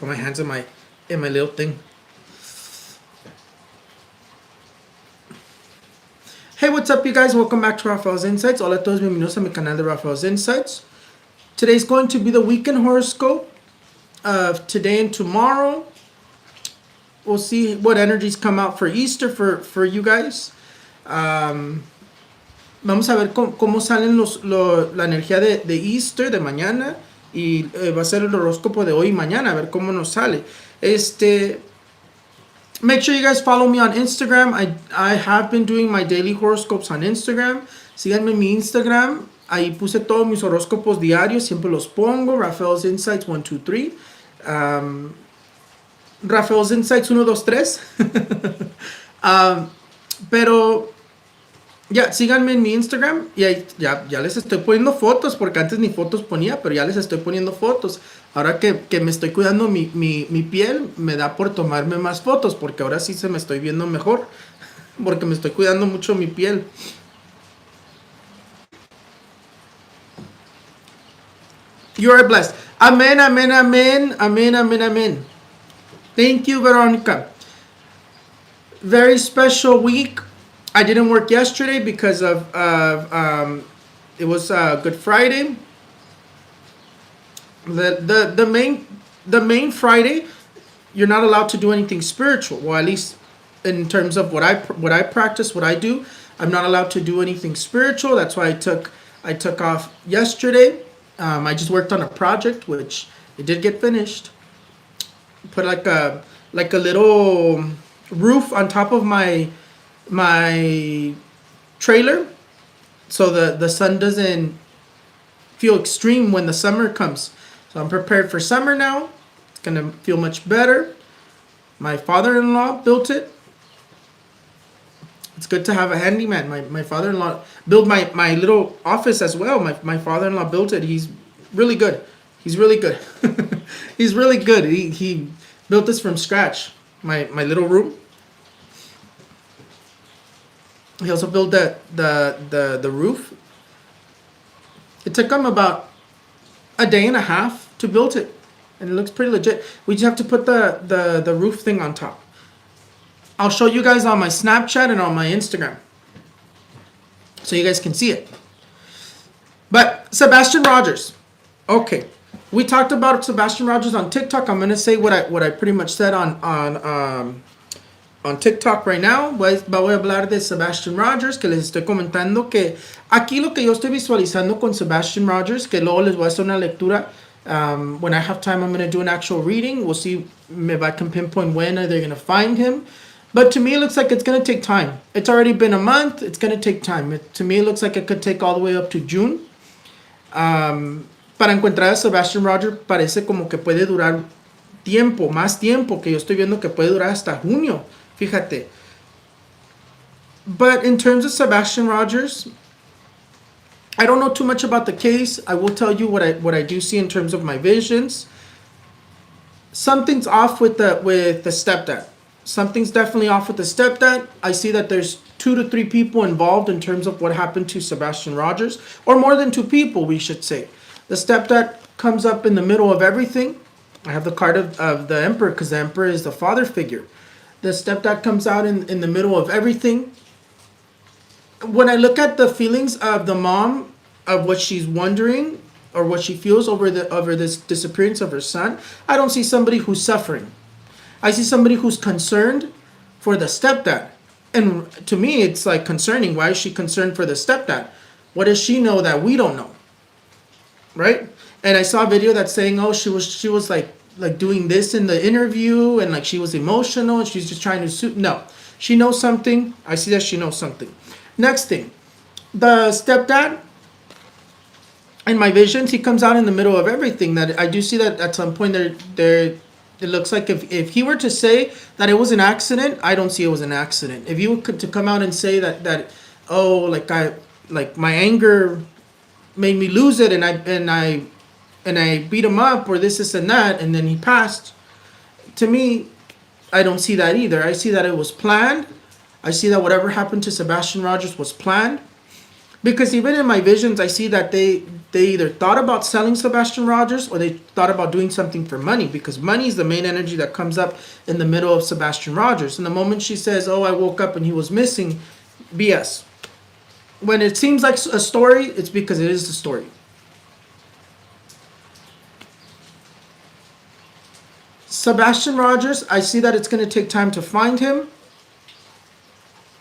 Put my hands in my little thing. Hey, what's up, you guys? Welcome back to Rafael's Insights. Hola a todos, bienvenidos a mi canal de Rafael's Insights. Today's going to be the weekend horoscope of today and tomorrow. We'll see what energies come out for Easter for you guys. Vamos a ver cómo salen la energía de Easter de mañana. Y va a ser el horóscopo de hoy y mañana, a ver cómo nos sale. Make sure you guys follow me on Instagram. I have been doing my daily horoscopes on Instagram. Síganme en mi Instagram. Ahí puse todos mis horóscopos diarios. Siempre los pongo. Rafael's Insights 1, 2, 3. Rafael's Insights 1, 2, 3. Pero ya, síganme en mi Instagram. Y ahí ya les estoy poniendo fotos. Porque antes ni fotos ponía. Pero ya les estoy poniendo fotos. Ahora que me estoy cuidando mi piel, me da por tomarme más fotos, porque ahora sí se me estoy viendo mejor, porque me estoy cuidando mucho mi piel. You are blessed. Amen, amen, amen, amen, amen, amen. Thank you, Veronica. Very special week. I didn't work yesterday because of it was Good Friday. The main Friday, you're not allowed to do anything spiritual. Well, at least in terms of what I practice, what I do, I'm not allowed to do anything spiritual. That's why I took off yesterday. I just worked on a project, which it did get finished. Put like a little roof on top of my trailer, so the sun doesn't feel extreme when the summer comes. So I'm prepared for summer now. It's gonna feel much better. My father-in-law built it. It's good to have a handyman. My father-in-law built my little office as well. My father-in-law built it. He's really good. He's really good. He's really good. He built this from scratch. My little room. He also built the roof. It took him about a day and a half to build it, and it looks pretty legit. We just have to put the roof thing on top. I'll show you guys on my Snapchat and on my Instagram, so you guys can see it. But Sebastian Rogers, okay, we talked about Sebastian Rogers on TikTok. I'm gonna say what I pretty much said on TikTok right now. Voy a hablar de Sebastian Rogers, que les estoy comentando que aquí lo que yo estoy visualizando con Sebastian Rogers, que luego les voy a hacer una lectura. When I have time, I'm going to do an actual reading. We'll see if I can pinpoint when they're going to find him. But to me, it looks like it's going to take time. It's already been a month. It's going to take time. To me, it looks like it could take all the way up to June. Para encontrar a Sebastian Rogers parece como que puede durar tiempo, más tiempo, que yo estoy viendo que puede durar hasta junio. Fíjate. But in terms of Sebastian Rogers, I don't know too much about the case. I will tell you what I do see in terms of my visions. Something's off with the stepdad. Something's definitely off with the stepdad. I see that there's 2 to 3 people involved in terms of what happened to Sebastian Rogers, or more than 2 people, we should say. The stepdad comes up in the middle of everything. I have the card of the Emperor, because the Emperor is the father figure. The stepdad comes out in the middle of everything. When I look at the feelings of the mom, of what she's wondering or what she feels over this disappearance of her son, I don't see somebody who's suffering. I see somebody who's concerned for the stepdad. And to me, it's like concerning. Why is she concerned for the stepdad? What does she know that we don't know? Right? And I saw a video that's saying, oh, she was like doing this in the interview, and like she was emotional and she's just trying to suit. No, she knows something. I see that she knows something. Next thing, the stepdad, in my visions, he comes out in the middle of everything. That I do see that at some point there it looks like if he were to say that it was an accident, I don't see it was an accident. If you were to come out and say that oh, like my anger made me lose it, and I beat him up, or this and that, and then he passed. To me, I don't see that either. I see that it was planned. I see that whatever happened to Sebastian Rogers was planned. Because even in my visions, I see that they either thought about selling Sebastian Rogers or they thought about doing something for money, because money is the main energy that comes up in the middle of Sebastian Rogers. And the moment she says, oh, I woke up and he was missing, BS. When it seems like a story, it's because it is a story. Sebastian Rogers, I see that it's going to take time to find him.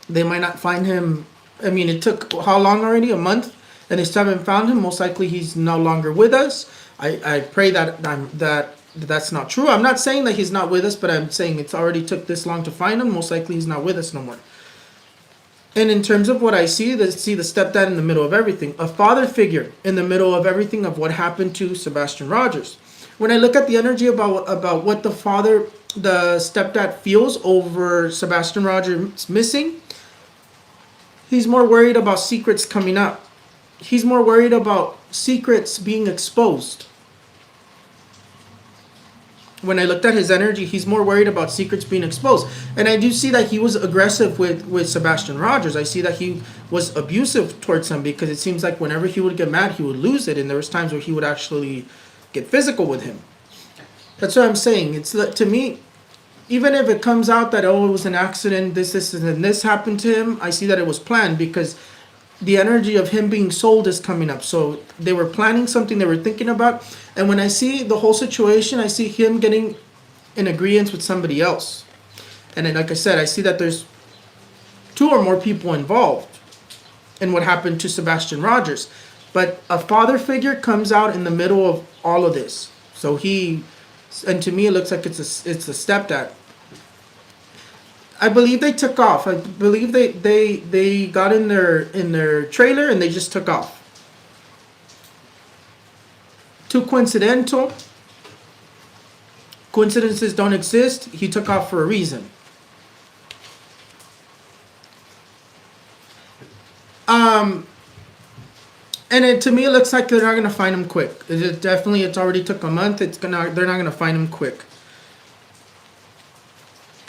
They might not find him. I mean, it took how long already? A month? And they still haven't found him. Most likely he's no longer with us. I pray that that's not true. I'm not saying that he's not with us, but I'm saying it's already took this long to find him. Most likely he's not with us no more. And in terms of what I see the stepdad in the middle of everything. A father figure in the middle of everything of what happened to Sebastian Rogers. When I look at the energy about what the stepdad feels over Sebastian Rogers missing, he's more worried about secrets coming up. He's more worried about secrets being exposed. When I looked at his energy, he's more worried about secrets being exposed. And I do see that he was aggressive with Sebastian Rogers. I see that he was abusive towards him, because it seems like whenever he would get mad, he would lose it. And there was times where he would actually get physical with him. That's what I'm saying. It's, to me, even if it comes out that, oh, it was an accident, this, and this happened to him, I see that it was planned, because the energy of him being sold is coming up. So they were planning something, they were thinking about. And when I see the whole situation, I see him getting in agreement with somebody else. And then, like I said, I see that there's 2 or more people involved in what happened to Sebastian Rogers. But a father figure comes out in the middle of all of this. So and to me it looks like it's a stepdad. I believe they took off. I believe they got in their trailer and they just took off. Too coincidental. Coincidences don't exist. He took off for a reason. And to me, it looks like they're not gonna find him quick. It's already took a month. They're not gonna find him quick.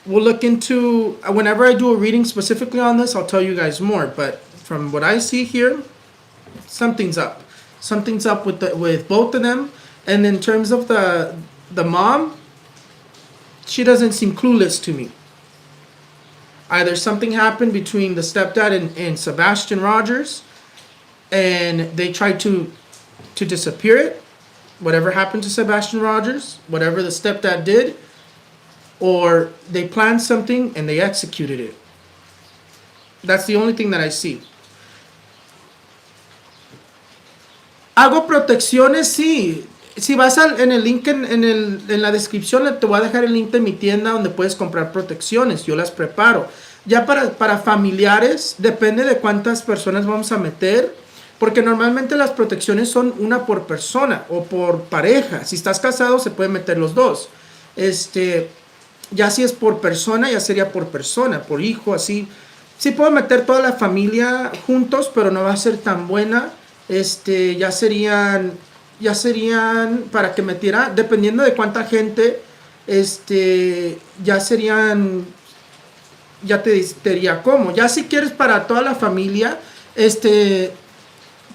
We'll look into, whenever I do a reading specifically on this, I'll tell you guys more. But from what I see here, something's up. Something's up with both of them. And in terms of the mom, she doesn't seem clueless to me. Either something happened between the stepdad and Sebastian Rogers, and they tried to disappear it. Whatever happened to Sebastian Rogers, whatever the stepdad did, or they planned something and they executed it. That's the only thing that I see. Hago protecciones, sí. Si vas en el link en la descripción, te voy a dejar el link de mi tienda donde puedes comprar protecciones. Yo las preparo. Ya para familiares, depende de cuántas personas vamos a meter. Porque normalmente las protecciones son una por persona o por pareja. Si estás casado, se pueden meter los dos. Ya si es por persona, ya sería por persona, por hijo, así. Sí puedo meter toda la familia juntos, pero no va a ser tan buena. Ya serían para que metiera, dependiendo de cuánta gente, ya serían, ya te diría cómo. Ya si quieres para toda la familia,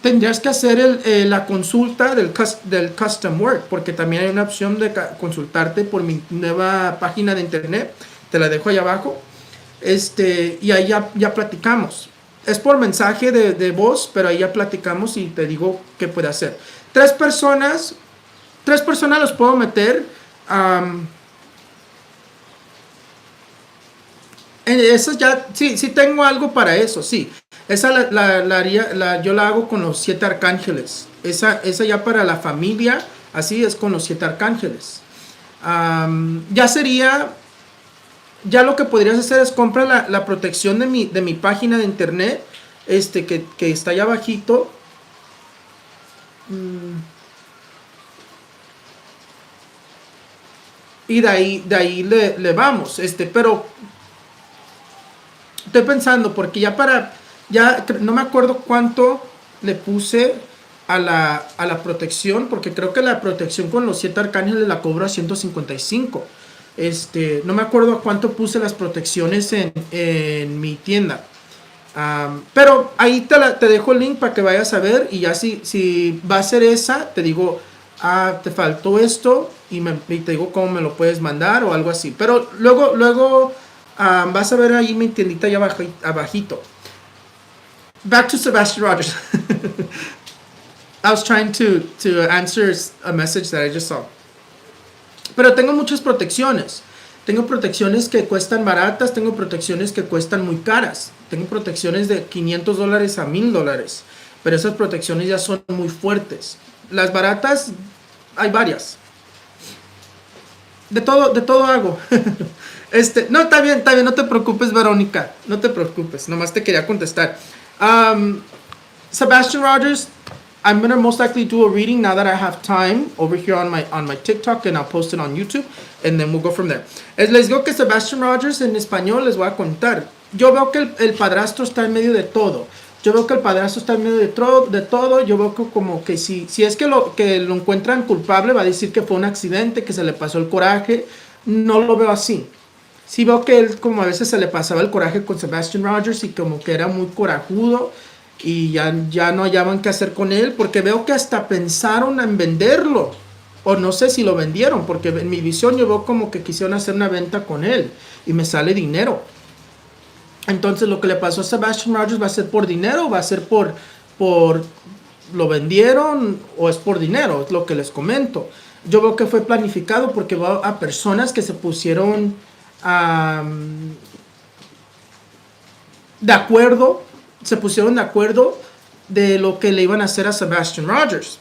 tendrías que hacer la consulta del custom work, porque también hay una opción de consultarte por mi nueva página de internet. Te la dejo ahí abajo. Y ahí ya platicamos. Es por mensaje de voz, pero ahí ya platicamos y te digo qué puede hacer. 3 personas los puedo meter. Eso ya, sí tengo algo para eso, sí. Esa yo la hago con los 7 arcángeles. Esa ya para la familia, así es con los 7 arcángeles. Ya lo que podrías hacer es comprar la protección de mi página de internet, que está allá abajito. Y de ahí le vamos. Pero estoy pensando, porque ya no me acuerdo cuánto le puse a la protección, porque creo que la protección con los 7 arcángeles la cobro a 155. No me acuerdo a cuánto puse las protecciones en mi tienda. Pero ahí te dejo el link para que vayas a ver y ya si va a ser esa, te digo, te faltó esto y te digo cómo me lo puedes mandar o algo así. Pero luego vas a ver ahí mi tiendita allá abajito. Back to Sebastian Rogers. I was trying to answer a message that I just saw. Pero tengo muchas protecciones. Tengo protecciones que cuestan baratas, tengo protecciones que cuestan muy caras. Tengo protecciones de $500 a $1000. Pero esas protecciones ya son muy fuertes. Las baratas, hay varias. De todo hago. No, está bien, no te preocupes, Verónica. No te preocupes, nomás te quería contestar. Sebastian Rogers, I'm gonna most likely do a reading now that I have time over here on my TikTok, and I'll post it on YouTube, and then we'll go from there. Les digo que Sebastian Rogers en español les voy a contar. Yo veo que el padrastro está en medio de todo. Yo veo que el padrastro está en medio de todo. Yo veo que como que si es que lo encuentran culpable, va a decir que fue un accidente, que se le pasó el coraje. No lo veo así. Sí veo que él como a veces se le pasaba el coraje con Sebastian Rogers y como que era muy corajudo y ya no hallaban qué hacer con él, porque veo que hasta pensaron en venderlo, o no sé si lo vendieron, porque en mi visión yo veo como que quisieron hacer una venta con él y me sale dinero. Entonces lo que le pasó a Sebastian Rogers va a ser por dinero, va a ser por lo vendieron o es por dinero, es lo que les comento. Yo veo que fue planificado porque veo a personas que se pusieron de acuerdo de lo que le iban a hacer a Sebastian Rogers.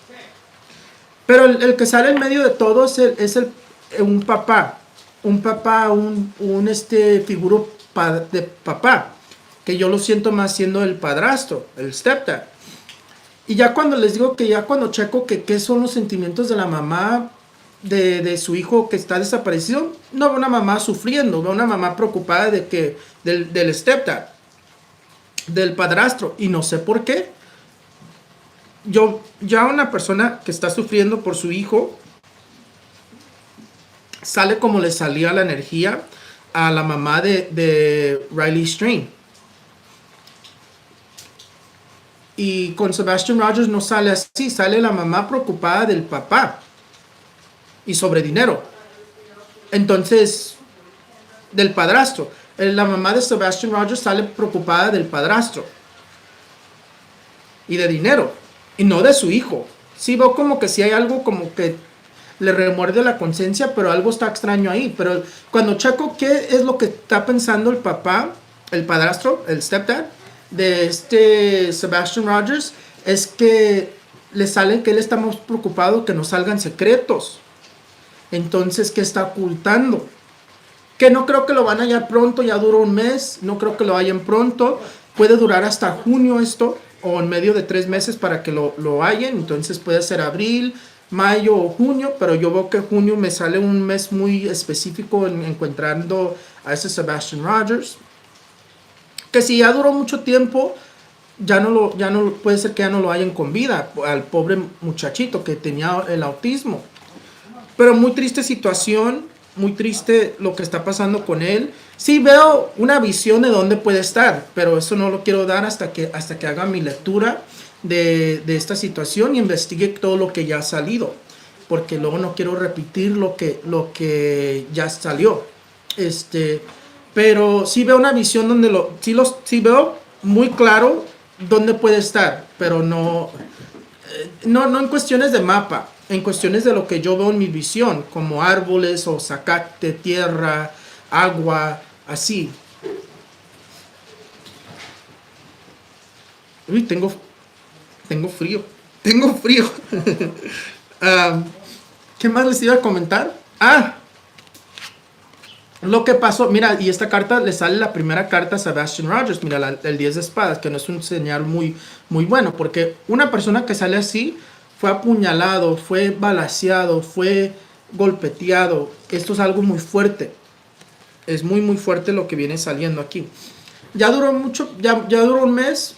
Pero el que sale en medio de todo es un papá, figuro de papá, que yo lo siento más siendo el padrastro, el stepdad. Y ya cuando les digo que ya cuando checo que qué son los sentimientos de la mamá de su hijo que está desaparecido, no veo una mamá sufriendo, veo una mamá preocupada del stepdad, del padrastro, y no sé por qué. Ya una persona que está sufriendo por su hijo sale como le salía la energía a la mamá de Riley Strain. Y con Sebastian Rogers no sale así, sale la mamá preocupada del papá y sobre dinero. Entonces, del padrastro. La mamá de Sebastian Rogers sale preocupada del padrastro y de dinero, y no de su hijo. Sí veo como que sí hay algo como que le remuerde la conciencia, pero algo está extraño ahí. Pero cuando checo qué es lo que está pensando el papá, el padrastro, el stepdad de Sebastian Rogers, es que le sale que él está más preocupado que no salgan secretos. Entonces, ¿qué está ocultando? Que no creo que lo van a hallar pronto, ya duró un mes, no creo que lo hallen pronto. Puede durar hasta junio esto, o en medio de 3 meses para que lo hallen. Entonces puede ser abril, mayo o junio, pero yo veo que junio me sale un mes muy específico en encontrando a ese Sebastian Rogers. Que si ya duró mucho tiempo, ya no puede ser que ya no lo hayan con vida, al pobre muchachito que tenía el autismo. Pero muy triste situación, muy triste lo que está pasando con él. Sí veo una visión de dónde puede estar, pero eso no lo quiero dar hasta que haga mi lectura de esta situación y investigue todo lo que ya ha salido, porque luego no quiero repetir lo que ya salió. Pero sí veo una visión donde sí veo muy claro dónde puede estar, pero no en cuestiones de mapa, en cuestiones de lo que yo veo en mi visión, como árboles o zacate, tierra, agua, así. Uy, tengo frío. ¿Qué más les iba a comentar? Lo que pasó, mira, y esta carta le sale la primera carta a Sebastian Rogers, mira, el 10 de espadas, que no es un señal muy, muy bueno, porque una persona que sale así fue apuñalado, fue balaceado, fue golpeteado. Esto es algo muy fuerte. Es muy, muy fuerte lo que viene saliendo aquí. Ya duró mucho, ya duró un mes,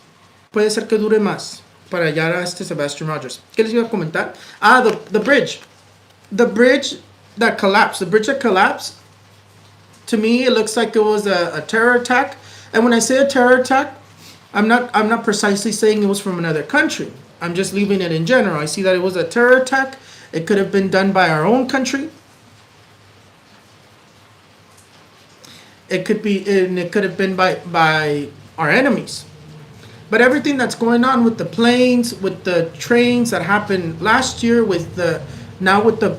puede ser que dure más para hallar a Sebastian Rogers. ¿Qué les iba a comentar? The bridge. The bridge that collapsed. The bridge that collapsed. To me, it looks like it was a terror attack. And when I say a terror attack, I'm not precisely saying it was from another country. I'm just leaving it in general. I see that it was a terror attack. It could have been done by our own country. It could be, and it could have been by our enemies. But everything that's going on with the planes, with the trains that happened last year, with the now with the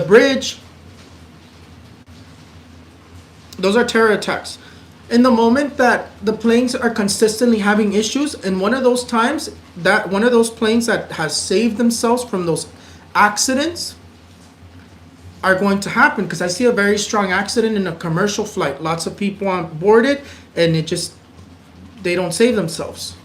bridge, those are terror attacks. In the moment that the planes are consistently having issues, and one of those times that one of those planes that has saved themselves from those accidents are going to happen, because I see a very strong accident in a commercial flight. Lots of people on board it, and they don't save themselves.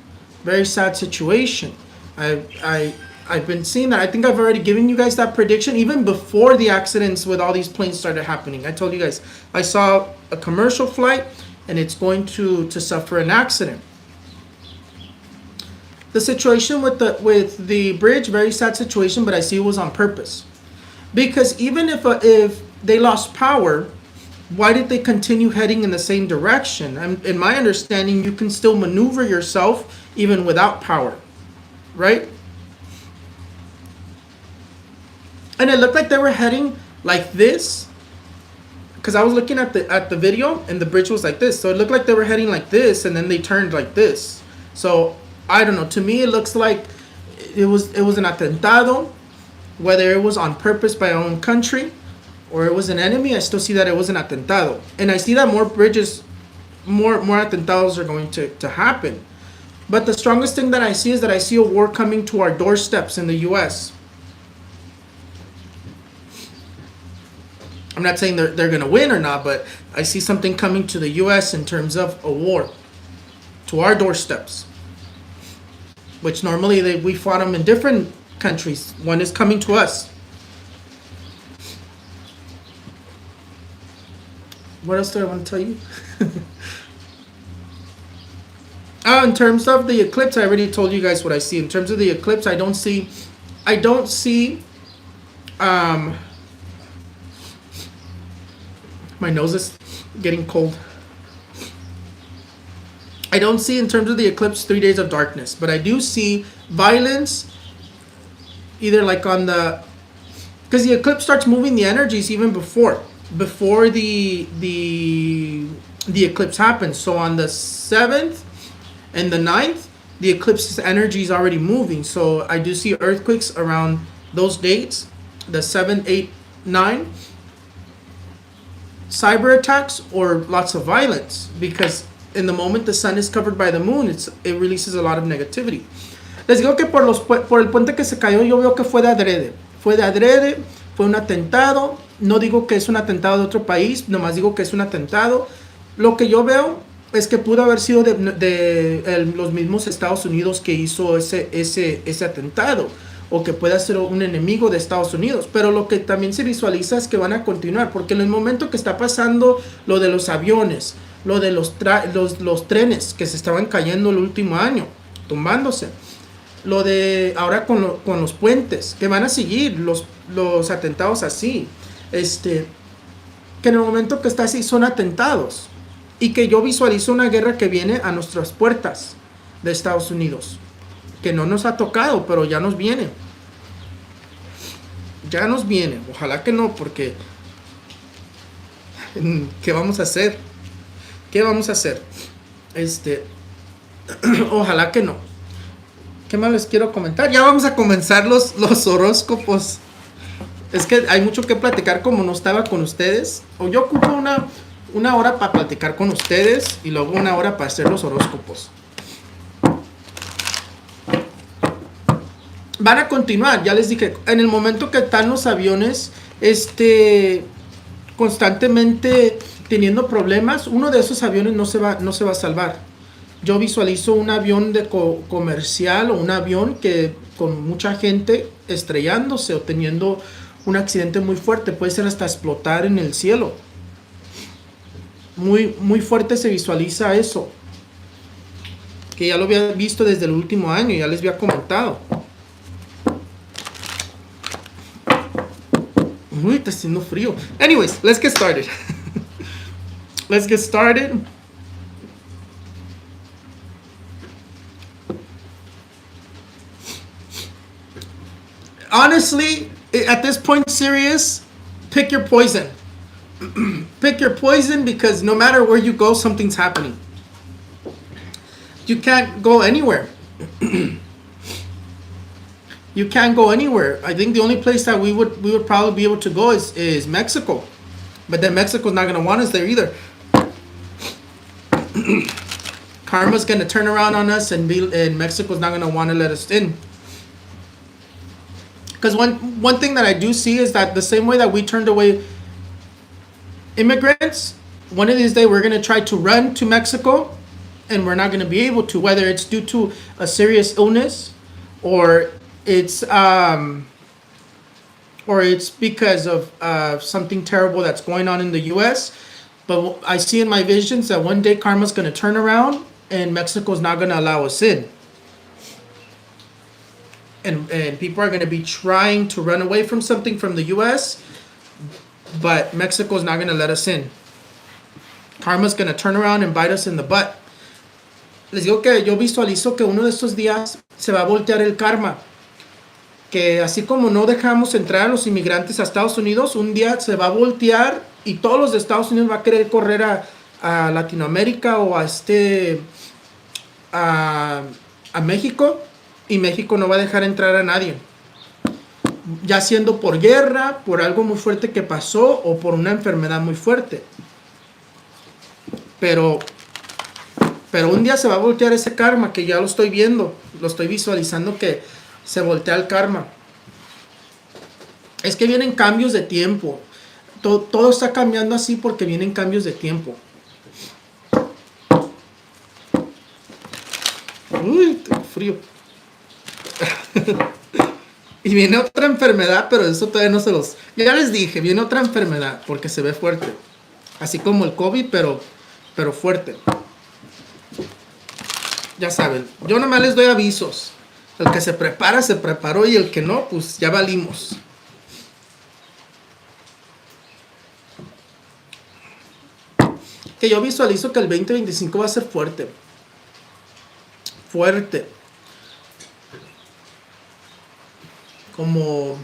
Very sad situation. I've been seeing that. I think I've already given you guys that prediction even before the accidents with all these planes started happening. I told you guys I saw a commercial flight and it's going to suffer an accident. The situation with the bridge, very sad situation, but I see it was on purpose. Because even if they lost power, why did they continue heading in the same direction? In my understanding, you can still maneuver yourself even without power, right? And it looked like they were heading like this, because I was looking at the video and the bridge was like this. So it looked like they were heading like this, and then they turned like this. So I don't know. To me, it looks like it was an atentado. Whether it was on purpose by our own country or it was an enemy, I still see that it was an atentado. And I see that more bridges, more atentados are going to happen. But the strongest thing that I see is that I see a war coming to our doorsteps in the U.S. I'm not saying they're going to win or not, but I see something coming to the U.S. in terms of a war to our doorsteps. Which normally we fought them in different countries. One is coming to us. What else do I want to tell you? In terms of the eclipse, I already told you guys what I see. In terms of the eclipse, I don't see my nose is getting cold. I don't see in terms of the eclipse 3 days of darkness, but I do see violence, either like on because the eclipse starts moving the energies even before the eclipse happens. So on the 7th and the 9th, the eclipse's energy is already moving. So I do see earthquakes around those dates, the 7, 8, 9, cyber attacks or lots of violence, because in the moment the sun is covered by the moon, it releases a lot of negativity. Les digo que por el puente que se cayó, yo veo que fue de adrede. Fue un atentado. No digo que es un atentado de otro país, nomás digo que es un atentado. Lo que yo veo es que pudo haber sido de los mismos Estados Unidos que hizo ese atentado, o que pueda ser un enemigo de Estados Unidos. Pero lo que también se visualiza es que van a continuar, porque en el momento que está pasando lo de los aviones, lo de los trenes que se estaban cayendo el último año, tumbándose, lo de ahora con los puentes, que van a seguir los atentados así, que en el momento que está así son atentados, y que yo visualizo una guerra que viene a nuestras puertas de Estados Unidos, que no nos ha tocado, pero ya nos viene. Ya nos viene. Ojalá que no, porque ¿qué vamos a hacer? ¿Qué vamos a hacer? Ojalá que no. ¿Qué más les quiero comentar? Ya vamos a comenzar los horóscopos. Es que hay mucho que platicar como no estaba con ustedes. O yo ocupo una hora para platicar con ustedes y luego una hora para hacer los horóscopos. Van a continuar, ya les dije, en el momento que están los aviones constantemente teniendo problemas, uno de esos aviones no se va a salvar. Yo visualizo un avión comercial o un avión que con mucha gente estrellándose o teniendo un accidente muy fuerte, puede ser hasta explotar en el cielo. Muy, muy fuerte se visualiza eso, que ya lo había visto desde el último año, ya les había comentado. Uy, está haciendo frío. Anyways, let's get started. Let's get started. Honestly, at this point, serious, pick your poison. Pick your poison, because no matter where you go, something's happening. You can't go anywhere. You can't go anywhere. I think the only place that we would probably be able to go is Mexico. But then Mexico's not going to want us there either. Karma's going to turn around on us, and Mexico's not going to want to let us in. Because one thing that I do see is that the same way that we turned away immigrants, one of these days we're going to try to run to Mexico, and we're not going to be able to, whether it's due to a serious illness or it's because of something terrible that's going on in the U.S. But I see in my visions that one day karma's going to turn around and Mexico's not going to allow us in. And people are going to be trying to run away from something from the U.S., but Mexico's not going to let us in. Karma's going to turn around and bite us in the butt. Les digo que yo visualizo que uno de estos días se va a voltear el karma. Que así como no dejamos entrar a los inmigrantes a Estados Unidos, un día se va a voltear y todos los de Estados Unidos va a querer correr a Latinoamérica o a México, y México no va a dejar entrar a nadie. Ya siendo por guerra, por algo muy fuerte que pasó o por una enfermedad muy fuerte. Pero un día se va a voltear ese karma, que ya lo estoy viendo, lo estoy visualizando que se voltea el karma. Es que vienen cambios de tiempo. Todo está cambiando así porque vienen cambios de tiempo. Uy, tengo frío. Y viene otra enfermedad, pero eso todavía no se los... Ya les dije, viene otra enfermedad porque se ve fuerte. Así como el COVID, pero fuerte. Ya saben, yo nomás les doy avisos. El que se prepara, se preparó, y el que no, pues ya valimos. Que yo visualizo que el 2025 va a ser fuerte. Fuerte. Como...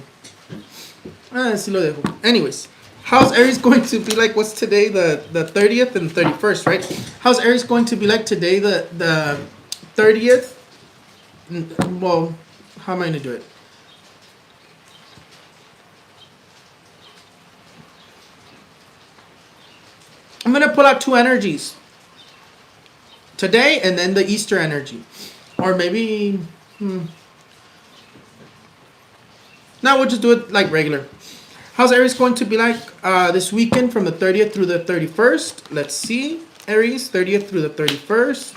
sí lo dejo. Anyways. How's Aries going to be like? What's today? The 30th and 31st, right? How's Aries going to be like today? The 30th? Well, how am I going to do it? I'm going to pull out two energies. Today and then the Easter energy. Or maybe... No, we'll just do it like regular. How's Aries going to be like this weekend from the 30th through the 31st? Let's see. Aries, 30th through the 31st.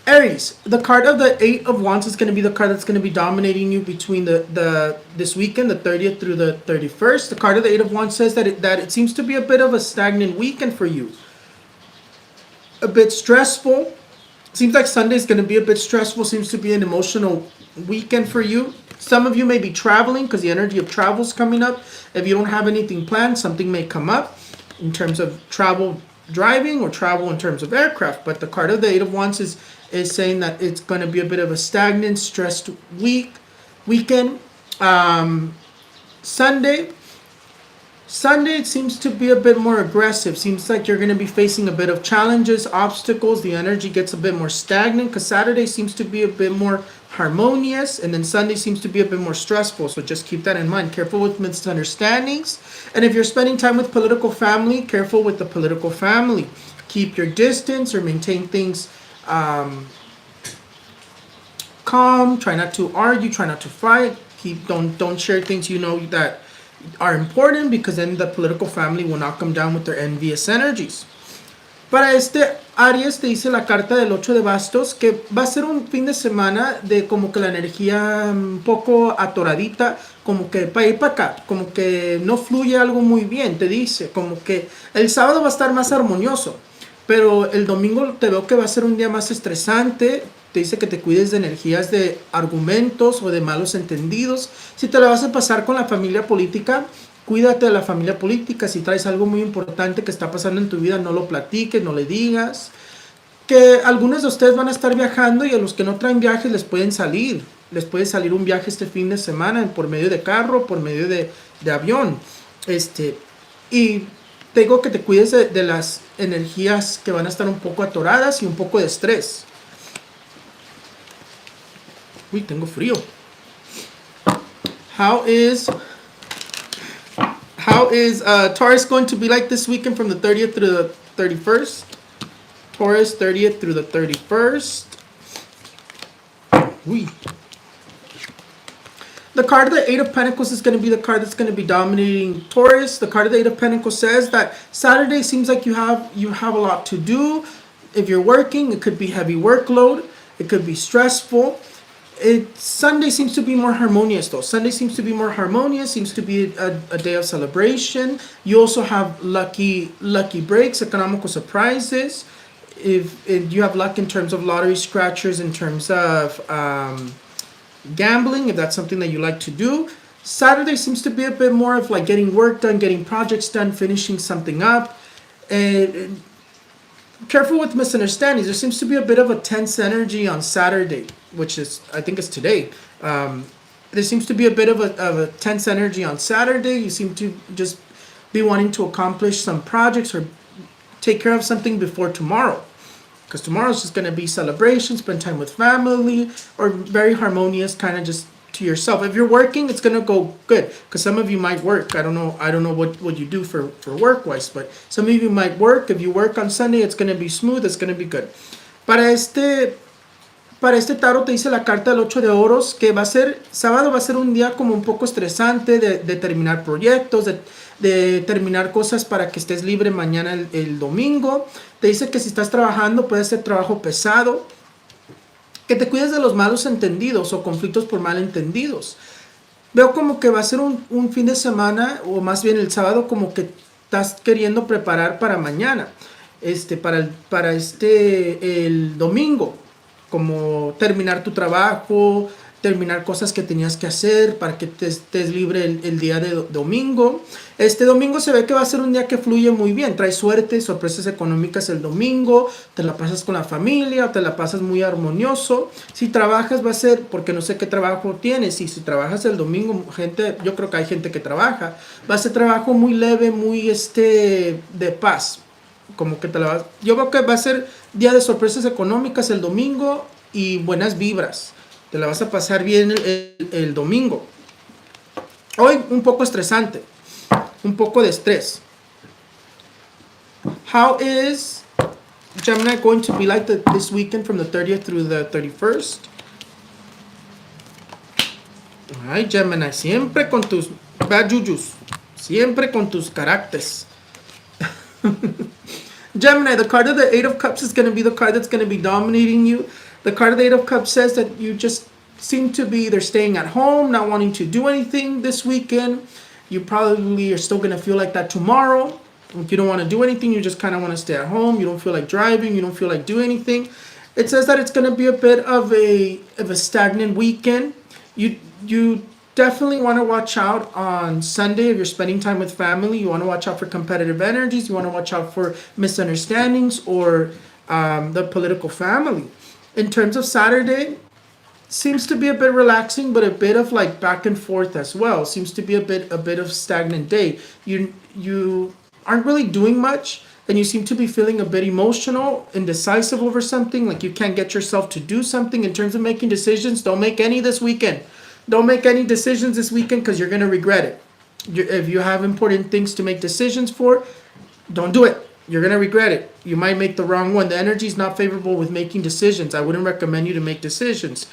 Aries, the card of the 8 of Wands is going to be the card that's going to be dominating you between this weekend, the 30th through the 31st. The card of the 8 of Wands says that it seems to be a bit of a stagnant weekend for you. A bit stressful. Seems like Sunday is going to be a bit stressful. Seems to be an emotional weekend for you. Some of you may be traveling because the energy of travel is coming up. If you don't have anything planned, something may come up in terms of travel driving or travel in terms of aircraft. But the card of the 8 of Wands is saying that it's going to be a bit of a stagnant, stressed weekend. Sunday, it seems to be a bit more aggressive. Seems like you're going to be facing a bit of challenges, obstacles. The energy gets a bit more stagnant because Saturday seems to be a bit more harmonious, and then Sunday seems to be a bit more stressful. So just keep that in mind. Careful with misunderstandings. And if you're spending time with political family, careful with the political family. Keep your distance or maintain things calm. Try not to argue. Try not to fight. Don't share things you know that are important, because then the political family will knock them down with their envious energies. Para este Aries te dice la carta del 8 de bastos que va a ser un fin de semana de como que la energía un poco atoradita, como que para ir para acá, como que no fluye algo muy bien, te dice, como que el sábado va a estar más armonioso, pero el domingo te veo que va a ser un día más estresante. Te dice que te cuides de energías de argumentos o de malos entendidos. Si te la vas a pasar con la familia política, cuídate de la familia política. Si traes algo muy importante que está pasando en tu vida, no lo platiques, no le digas. Que algunos de ustedes van a estar viajando y a los que no traen viajes les pueden salir. Les puede salir un viaje este fin de semana por medio de carro, por medio de avión. Y te digo que te cuides de las energías que van a estar un poco atoradas y un poco de estrés. Uy, tengo frío. How is Taurus going to be like this weekend from the 30th through the 31st? Taurus, 30th through the 31st. Uy. The card of the Eight of Pentacles is going to be the card that's going to be dominating Taurus. The card of the Eight of Pentacles says that Saturday seems like you have a lot to do. If you're working, it could be heavy workload. It could be stressful. Sunday seems to be more harmonious though. Sunday seems to be more harmonious. Seems to be a day of celebration. You also have lucky breaks, economical surprises. If you have luck in terms of lottery scratchers, in terms of gambling, if that's something that you like to do. Saturday seems to be a bit more of like getting work done, getting projects done, finishing something up. And careful with misunderstandings. There seems to be a bit of a tense energy on Saturday, which is, I think it's today. There seems to be a bit of a tense energy on Saturday. You seem to just be wanting to accomplish some projects or take care of something before tomorrow. Because tomorrow is just going to be celebration, spend time with family, or very harmonious, kind of just to yourself. If you're working, it's going to go good. Because some of you might work. I don't know what you do for work-wise, but some of you might work. If you work on Sunday, it's going to be smooth, it's going to be good. Para este tarot te dice la carta del 8 de oros, que sábado va a ser un día como un poco estresante de terminar proyectos, de terminar cosas para que estés libre mañana el domingo. Te dice que si estás trabajando puede ser trabajo pesado, que te cuides de los malos entendidos o conflictos por malentendidos. Veo como que va a ser un fin de semana, o más bien el sábado, como que estás queriendo preparar para mañana, para el domingo, como terminar tu trabajo, terminar cosas que tenías que hacer para que te estés libre el día de domingo. Este domingo se ve que va a ser un día que fluye muy bien, trae suerte, sorpresas económicas el domingo, te la pasas con la familia, o te la pasas muy armonioso. Si trabajas va a ser, porque no sé qué trabajo tienes, y si trabajas el domingo, yo creo que hay gente que trabaja, va a ser trabajo muy leve, muy de paz, como que yo creo que va a ser día de sorpresas económicas el domingo y buenas vibras. Te la vas a pasar bien el domingo. Hoy un poco estresante, un poco de estrés. How is Gemini going to be like this weekend from the 30th through the 31st? Ay, Gemini, siempre con tus bad jujus, siempre con tus caracteres. Gemini, the card of the Eight of Cups is going to be the card that's going to be dominating you. The card of the Eight of Cups says that you just seem to be either staying at home, not wanting to do anything this weekend. You probably are still going to feel like that tomorrow. If you don't want to do anything, you just kind of want to stay at home. You don't feel like driving. You don't feel like doing anything. It says that it's going to be a bit of a stagnant weekend. You definitely want to watch out on Sunday if you're spending time with family. You want to watch out for competitive energies. You want to watch out for misunderstandings or the political family. In terms of Saturday, seems to be a bit relaxing, but a bit of like back and forth as well. Seems to be a bit of stagnant day. You aren't really doing much, and you seem to be feeling a bit emotional, indecisive over something, like you can't get yourself to do something. In terms of making decisions, don't make any this weekend. Don't make any decisions this weekend because you're going to regret it. If you have important things to make decisions for, don't do it. You're going to regret it. You might make the wrong one. The energy is not favorable with making decisions. I wouldn't recommend you to make decisions.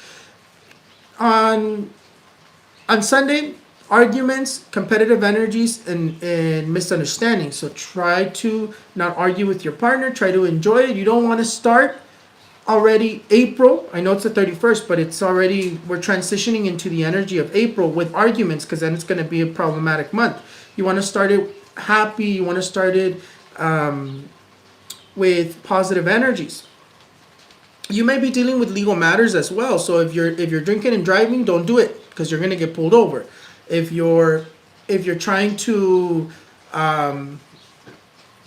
On Sunday, arguments, competitive energies, and misunderstandings. So try to not argue with your partner. Try to enjoy it. You don't want to start already April. I know it's the 31st, but it's already, we're transitioning into the energy of April with arguments, because then it's going to be a problematic month. You want to start it happy. You want to start it with positive energies. You may be dealing with legal matters as well. So if you're drinking and driving, don't do it because you're going to get pulled over. If you're If you're trying to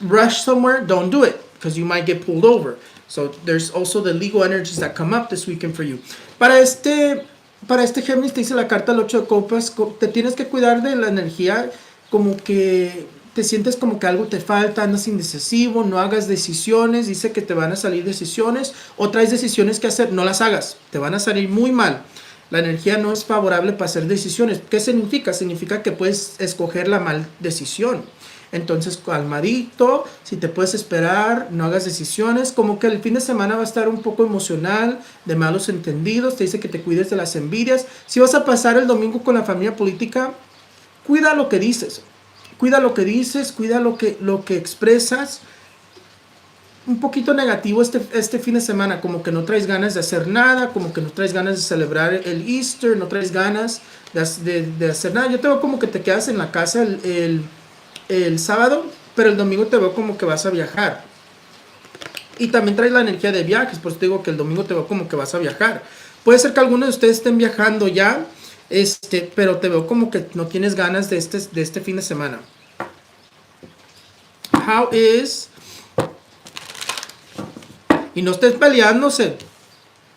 rush somewhere, don't do it because you might get pulled over. So there's also the legal energies that come up this weekend for you. Para este Géminis te dice la carta del 8 de copas, te tienes que cuidar de la energía, como que te sientes como que algo te falta, andas indecisivo, no hagas decisiones, dice que te van a salir decisiones o traes decisiones que hacer, no las hagas, te van a salir muy mal. La energía no es favorable para hacer decisiones. ¿Qué significa? Significa que puedes escoger la mal decisión. Entonces, calmadito, si te puedes esperar, no hagas decisiones. Como que el fin de semana va a estar un poco emocional, de malos entendidos. Te dice que te cuides de las envidias. Si vas a pasar el domingo con la familia política, cuida lo que dices. Cuida lo que dices, cuida lo que expresas. Un poquito negativo este fin de semana, como que no traes ganas de hacer nada, como que no traes ganas de celebrar el Easter, no traes ganas de hacer nada. Yo te veo como que te quedas en la casa el sábado, pero el domingo te veo como que vas a viajar. Y también traes la energía de viajes, por eso te digo que el domingo te veo como que vas a viajar. Puede ser que algunos de ustedes estén viajando ya, pero te veo como que no tienes ganas de este fin de semana. How is... Y no estés peleándose,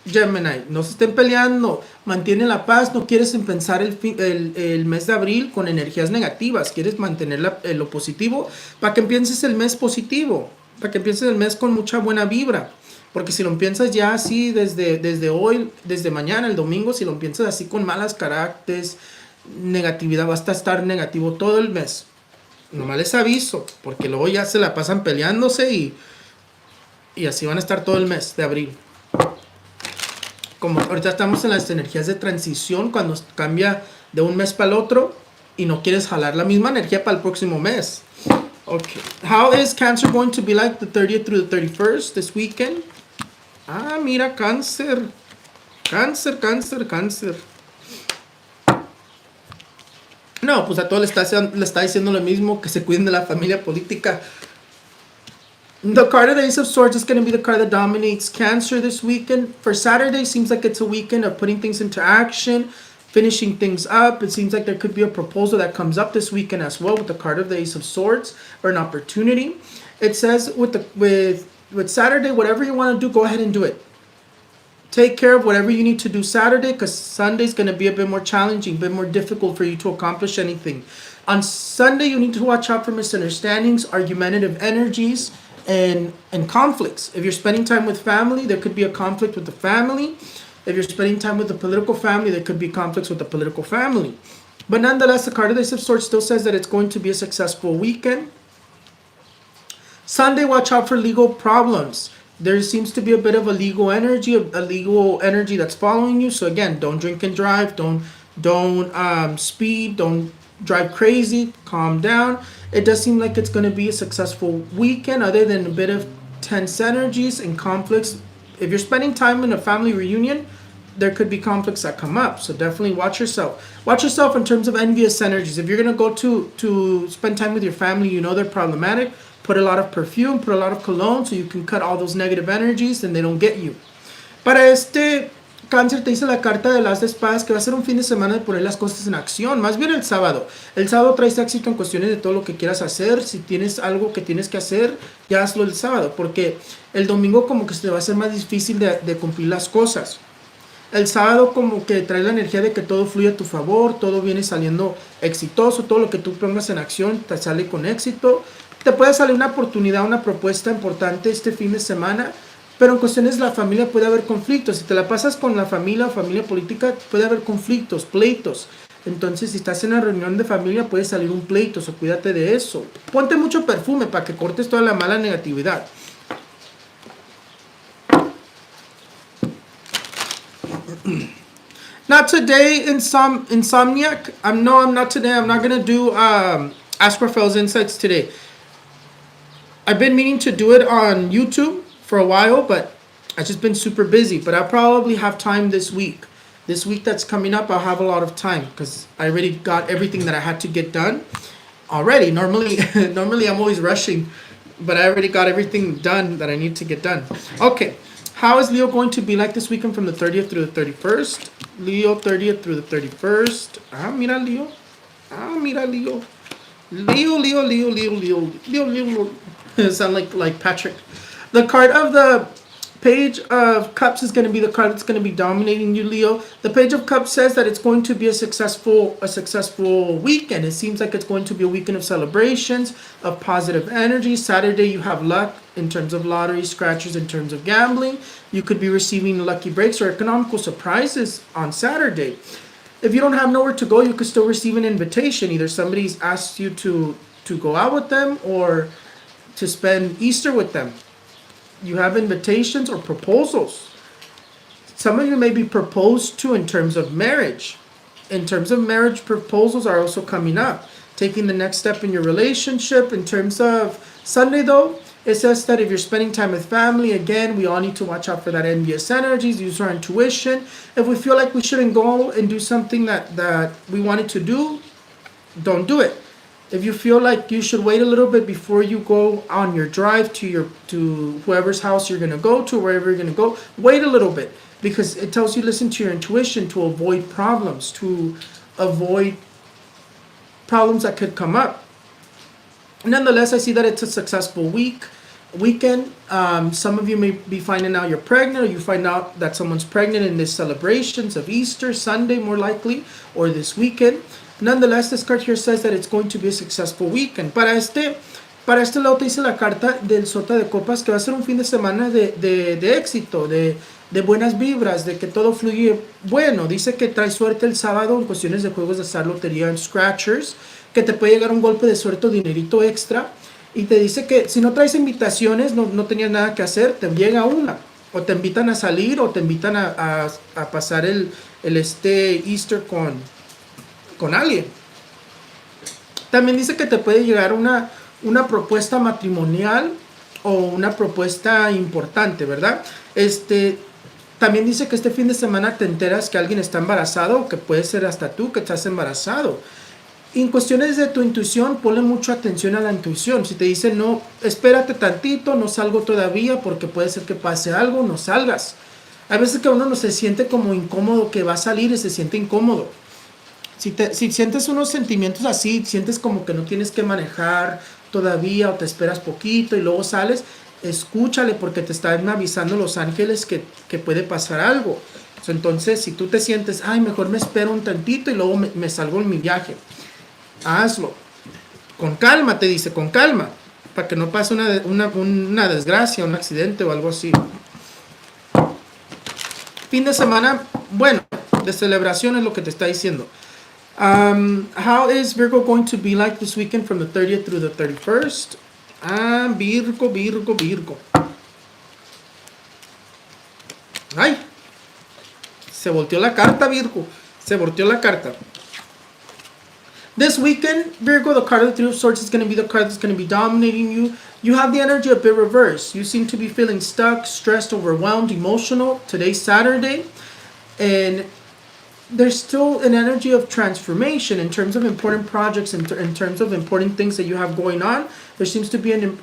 Gemini, no se estén peleando, mantiene la paz, no quieres empezar el mes de abril con energías negativas, quieres mantener lo positivo para que empieces el mes positivo, para que empieces el mes con mucha buena vibra, porque si lo empiezas ya así desde hoy, desde mañana, el domingo, si lo empiezas así con malas caracteres, negatividad, vas a estar negativo todo el mes. Nomás les aviso, porque luego ya se la pasan peleándose y así van a estar todo el mes de abril. Como ahorita estamos en las energías de transición, cuando cambia de un mes para el otro y no quieres jalar la misma energía para el próximo mes. Okay. How is Cancer going to be like the 30th through the 31st this weekend? Ah, mira, Cáncer. Cáncer. No, pues a todos le está diciendo lo mismo, que se cuiden de la familia política. The card of the Ace of Swords is going to be the card that dominates Cancer this weekend. For Saturday, seems like it's a weekend of putting things into action, finishing things up. It seems like there could be a proposal that comes up this weekend as well with the card of the Ace of Swords, or an opportunity. It says with Saturday, whatever you want to do, go ahead and do it. Take care of whatever you need to do Saturday, because Sunday's going to be a bit more challenging, a bit more difficult for you to accomplish anything. On Sunday, you need to watch out for misunderstandings, argumentative energies, and conflicts. If you're spending time with family, there could be a conflict with the family. If you're spending time with the political family, there could be conflicts with the political family. But nonetheless, the card of the Ace of Swords still says that it's going to be a successful weekend. Sunday, watch out for legal problems. There seems to be a bit of a legal energy that's following you. So again, don't drink and drive. Don't speed. Don't drive crazy. Calm down. It does seem like it's going to be a successful weekend, other than a bit of tense energies and conflicts. If you're spending time in a family reunion, there could be conflicts that come up. So definitely watch yourself. Watch yourself in terms of envious energies. If you're going to go to spend time with your family, you know they're problematic, put a lot of perfume, put a lot of cologne, so you can cut all those negative energies and they don't get you. Para este Cáncer te dice la carta de las espadas que va a ser un fin de semana de poner las cosas en acción, más bien el sábado. El sábado traes éxito en cuestiones de todo lo que quieras hacer. Si tienes algo que tienes que hacer, ya hazlo el sábado, porque el domingo como que se te va a hacer más difícil de cumplir las cosas. El sábado como que trae la energía de que todo fluye a tu favor, todo viene saliendo exitoso, todo lo que tú pongas en acción te sale con éxito. Te puede salir una oportunidad, una propuesta importante este fin de semana. Pero en cuestiones de la familia puede haber conflictos. Si te la pasas con la familia o familia política, puede haber conflictos, pleitos. Entonces, si estás en una reunión de familia, puede salir un pleito. So, cuídate de eso. Ponte mucho perfume para que cortes toda la mala negatividad. Not today, Insomniac. I'm not today. I'm not going to do Ask Raphael's Insights today. I've been meaning to do it on YouTube for a while, but I've just been super busy. But I'll probably have time this week. This week that's coming up, I'll have a lot of time because I already got everything that I had to get done already. Normally I'm always rushing, but I already got everything done that I need to get done. Okay, how is Leo going to be like this weekend from the 30th through the 31st? Leo, 30th through the 31st. Ah, mira, Leo. Ah, mira, Leo. Leo, Leo, Leo, Leo, Leo, Leo, Leo, Leo. Sound like Patrick. The card of the Page of Cups is going to be the card that's going to be dominating you, Leo. The Page of Cups says that it's going to be a successful weekend. It seems like it's going to be a weekend of celebrations, of positive energy. Saturday, you have luck in terms of lottery, scratchers, in terms of gambling. You could be receiving lucky breaks or economical surprises on Saturday. If you don't have nowhere to go, you could still receive an invitation. Either somebody's asked you to go out with them or to spend Easter with them. You have invitations or proposals. Some of you may be proposed to in terms of marriage. In terms of marriage, proposals are also coming up. Taking the next step in your relationship. In terms of Sunday, though, it says that if you're spending time with family, again, we all need to watch out for that envious energies, use our intuition. If we feel like we shouldn't go and do something that we wanted to do, don't do it. If you feel like you should wait a little bit before you go on your drive to whoever's house you're gonna go to, wherever you're gonna go, wait a little bit, because it tells you listen to your intuition to avoid problems, that could come up. Nonetheless, I see that it's a successful weekend. Some of you may be finding out you're pregnant, or you find out that someone's pregnant in this celebrations of Easter Sunday, more likely, or this weekend. Nonetheless, this card here says that it's going to be a successful weekend. Para este lado te dice la carta del Sota de Copas que va a ser un fin de semana de éxito, de buenas vibras, de que todo fluye bueno. Dice que trae suerte el sábado en cuestiones de juegos de azar, lotería, en scratchers, que te puede llegar un golpe de suerte o dinerito extra. Y te dice que si no traes invitaciones, no tenías nada que hacer, te llega una. O te invitan a salir, o te invitan a pasar el Easter con alguien. También dice que te puede llegar una propuesta matrimonial o una propuesta importante, ¿verdad? También dice que este fin de semana te enteras que alguien está embarazado, o que puede ser hasta tú que estás embarazado. En cuestiones de tu intuición, ponle mucha atención a la intuición. Si te dicen, no, espérate tantito, no salgo todavía porque puede ser que pase algo, no salgas. Hay veces que uno no se siente como incómodo, que va a salir y se siente incómodo. Si sientes unos sentimientos así, sientes como que no tienes que manejar todavía, o te esperas poquito y luego sales, escúchale, porque te están avisando los ángeles que puede pasar algo. Entonces, si tú te sientes, ay, mejor me espero un tantito y luego me salgo en mi viaje, hazlo. Con calma, te dice, con calma, para que no pase una desgracia, un accidente o algo así. Fin de semana, bueno, de celebración es lo que te está diciendo. How is Virgo going to be like this weekend from the 30th through the 31st? Virgo. Ay, se volteó la carta, Virgo. Se volteó la carta. This weekend, Virgo, the card of the Three of Swords is going to be the card that's going to be dominating you. You have the energy a bit reversed. You seem to be feeling stuck, stressed, overwhelmed, emotional. Today's Saturday. And there's still an energy of transformation in terms of important projects, in terms of important things that you have going on. There seems to be an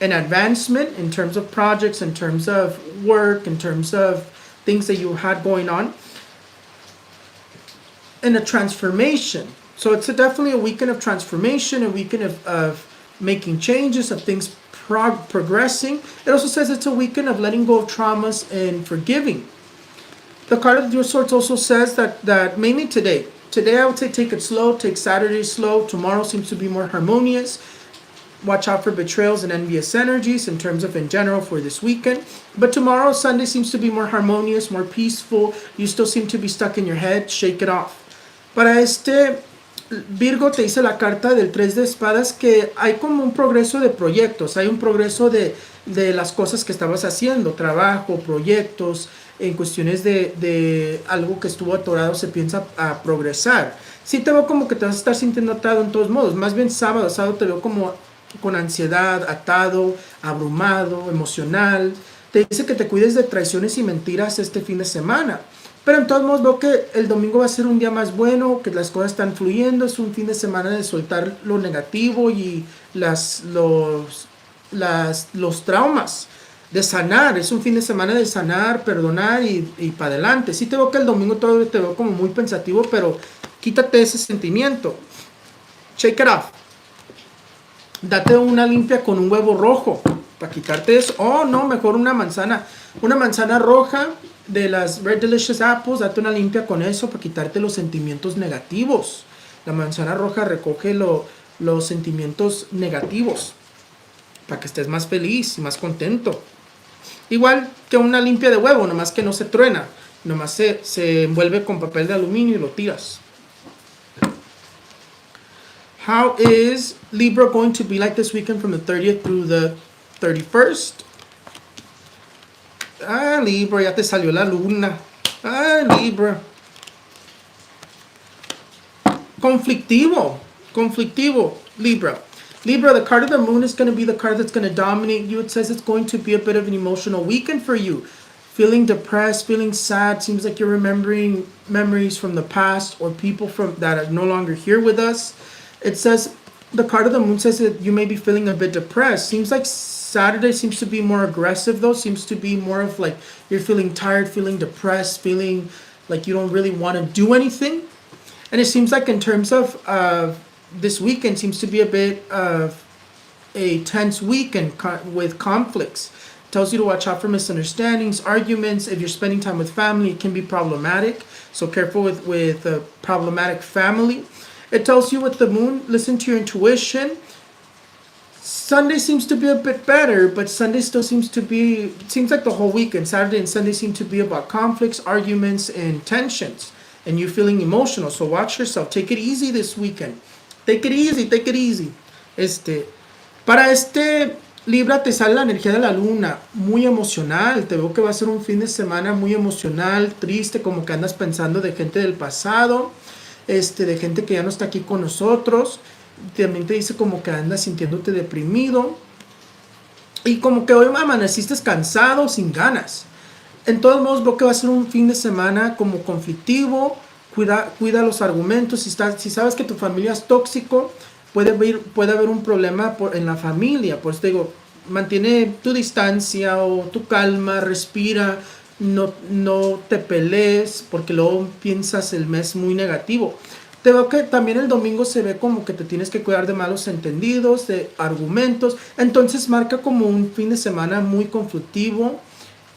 advancement in terms of projects, in terms of work, in terms of things that you had going on, and a transformation. So it's definitely a weekend of transformation, a weekend of making changes, of things progressing. It also says it's a weekend of letting go of traumas and forgiving. The card of your swords also says that mainly today I would say take it slow, take Saturday slow. Tomorrow seems to be more harmonious. Watch out for betrayals and envious energies in terms of in general for this weekend. But tomorrow, Sunday, seems to be more harmonious, more peaceful. You still seem to be stuck in your head. Shake it off. Para Virgo, te dice la carta del 3 de espadas que hay como un progreso de proyectos. Hay un progreso de las cosas que estabas haciendo. Trabajo, proyectos. En cuestiones de algo que estuvo atorado, se piensa a progresar. Sí te veo como que te vas a estar sintiendo atado en todos modos. Más bien sábado te veo como con ansiedad, atado, abrumado, emocional. Te dice que te cuides de traiciones y mentiras este fin de semana. Pero en todos modos veo que el domingo va a ser un día más bueno, que las cosas están fluyendo. Es un fin de semana de soltar lo negativo y los traumas. De sanar, es un fin de semana de sanar, perdonar y para adelante. Sí te veo que el domingo todavía te veo como muy pensativo, pero Quítate ese sentimiento. Shake it off. Date una limpia con un huevo rojo para quitarte eso. Oh, no, mejor una manzana. Una manzana roja de las Red Delicious Apples. Date una limpia con eso para quitarte los sentimientos negativos. La manzana roja recoge los sentimientos negativos para que estés más feliz y más contento. Igual que una limpia de huevo, nomás que no se truena. Nomás se envuelve con papel de aluminio y lo tiras. How is Libra going to be like this weekend from the 30th through the 31st? Ah, Libra, ya te salió la luna. Ah, Libra. Conflictivo, Libra. Libra, the card of the moon is going to be the card that's going to dominate you. It says it's going to be a bit of an emotional weekend for you. Feeling depressed, feeling sad. Seems like you're remembering memories from the past or people that are no longer here with us. It says, the card of the moon says that you may be feeling a bit depressed. Seems like Saturday seems to be more aggressive though. Seems to be more of like you're feeling tired, feeling depressed, feeling like you don't really want to do anything. And it seems like in terms of this weekend seems to be a bit of a tense weekend with conflicts. It tells you to watch out for misunderstandings, arguments. If you're spending time with family, it can be problematic. So careful with a problematic family. It tells you with the moon, listen to your intuition. Sunday seems to be a bit better, but Sunday still seems like the whole weekend, Saturday and Sunday seem to be about conflicts, arguments, and tensions, and you feeling emotional. So watch yourself. Take it easy this weekend. Take it easy. Para Libra te sale la energía de la luna, muy emocional. Te veo que va a ser un fin de semana muy emocional, triste, como que andas pensando de gente del pasado. De gente que ya no está aquí con nosotros. También te dice como que andas sintiéndote deprimido y como que hoy amaneciste cansado, sin ganas. En todos modos veo que va a ser un fin de semana como conflictivo. Cuida los argumentos. Si sabes que tu familia es tóxico, puede haber un problema en la familia. Pues te digo, mantiene tu distancia o tu calma, respira. No te pelees porque luego piensas el mes muy negativo. Te veo que también el domingo se ve como que te tienes que cuidar de malos entendidos, de argumentos. Entonces marca como un fin de semana muy conflictivo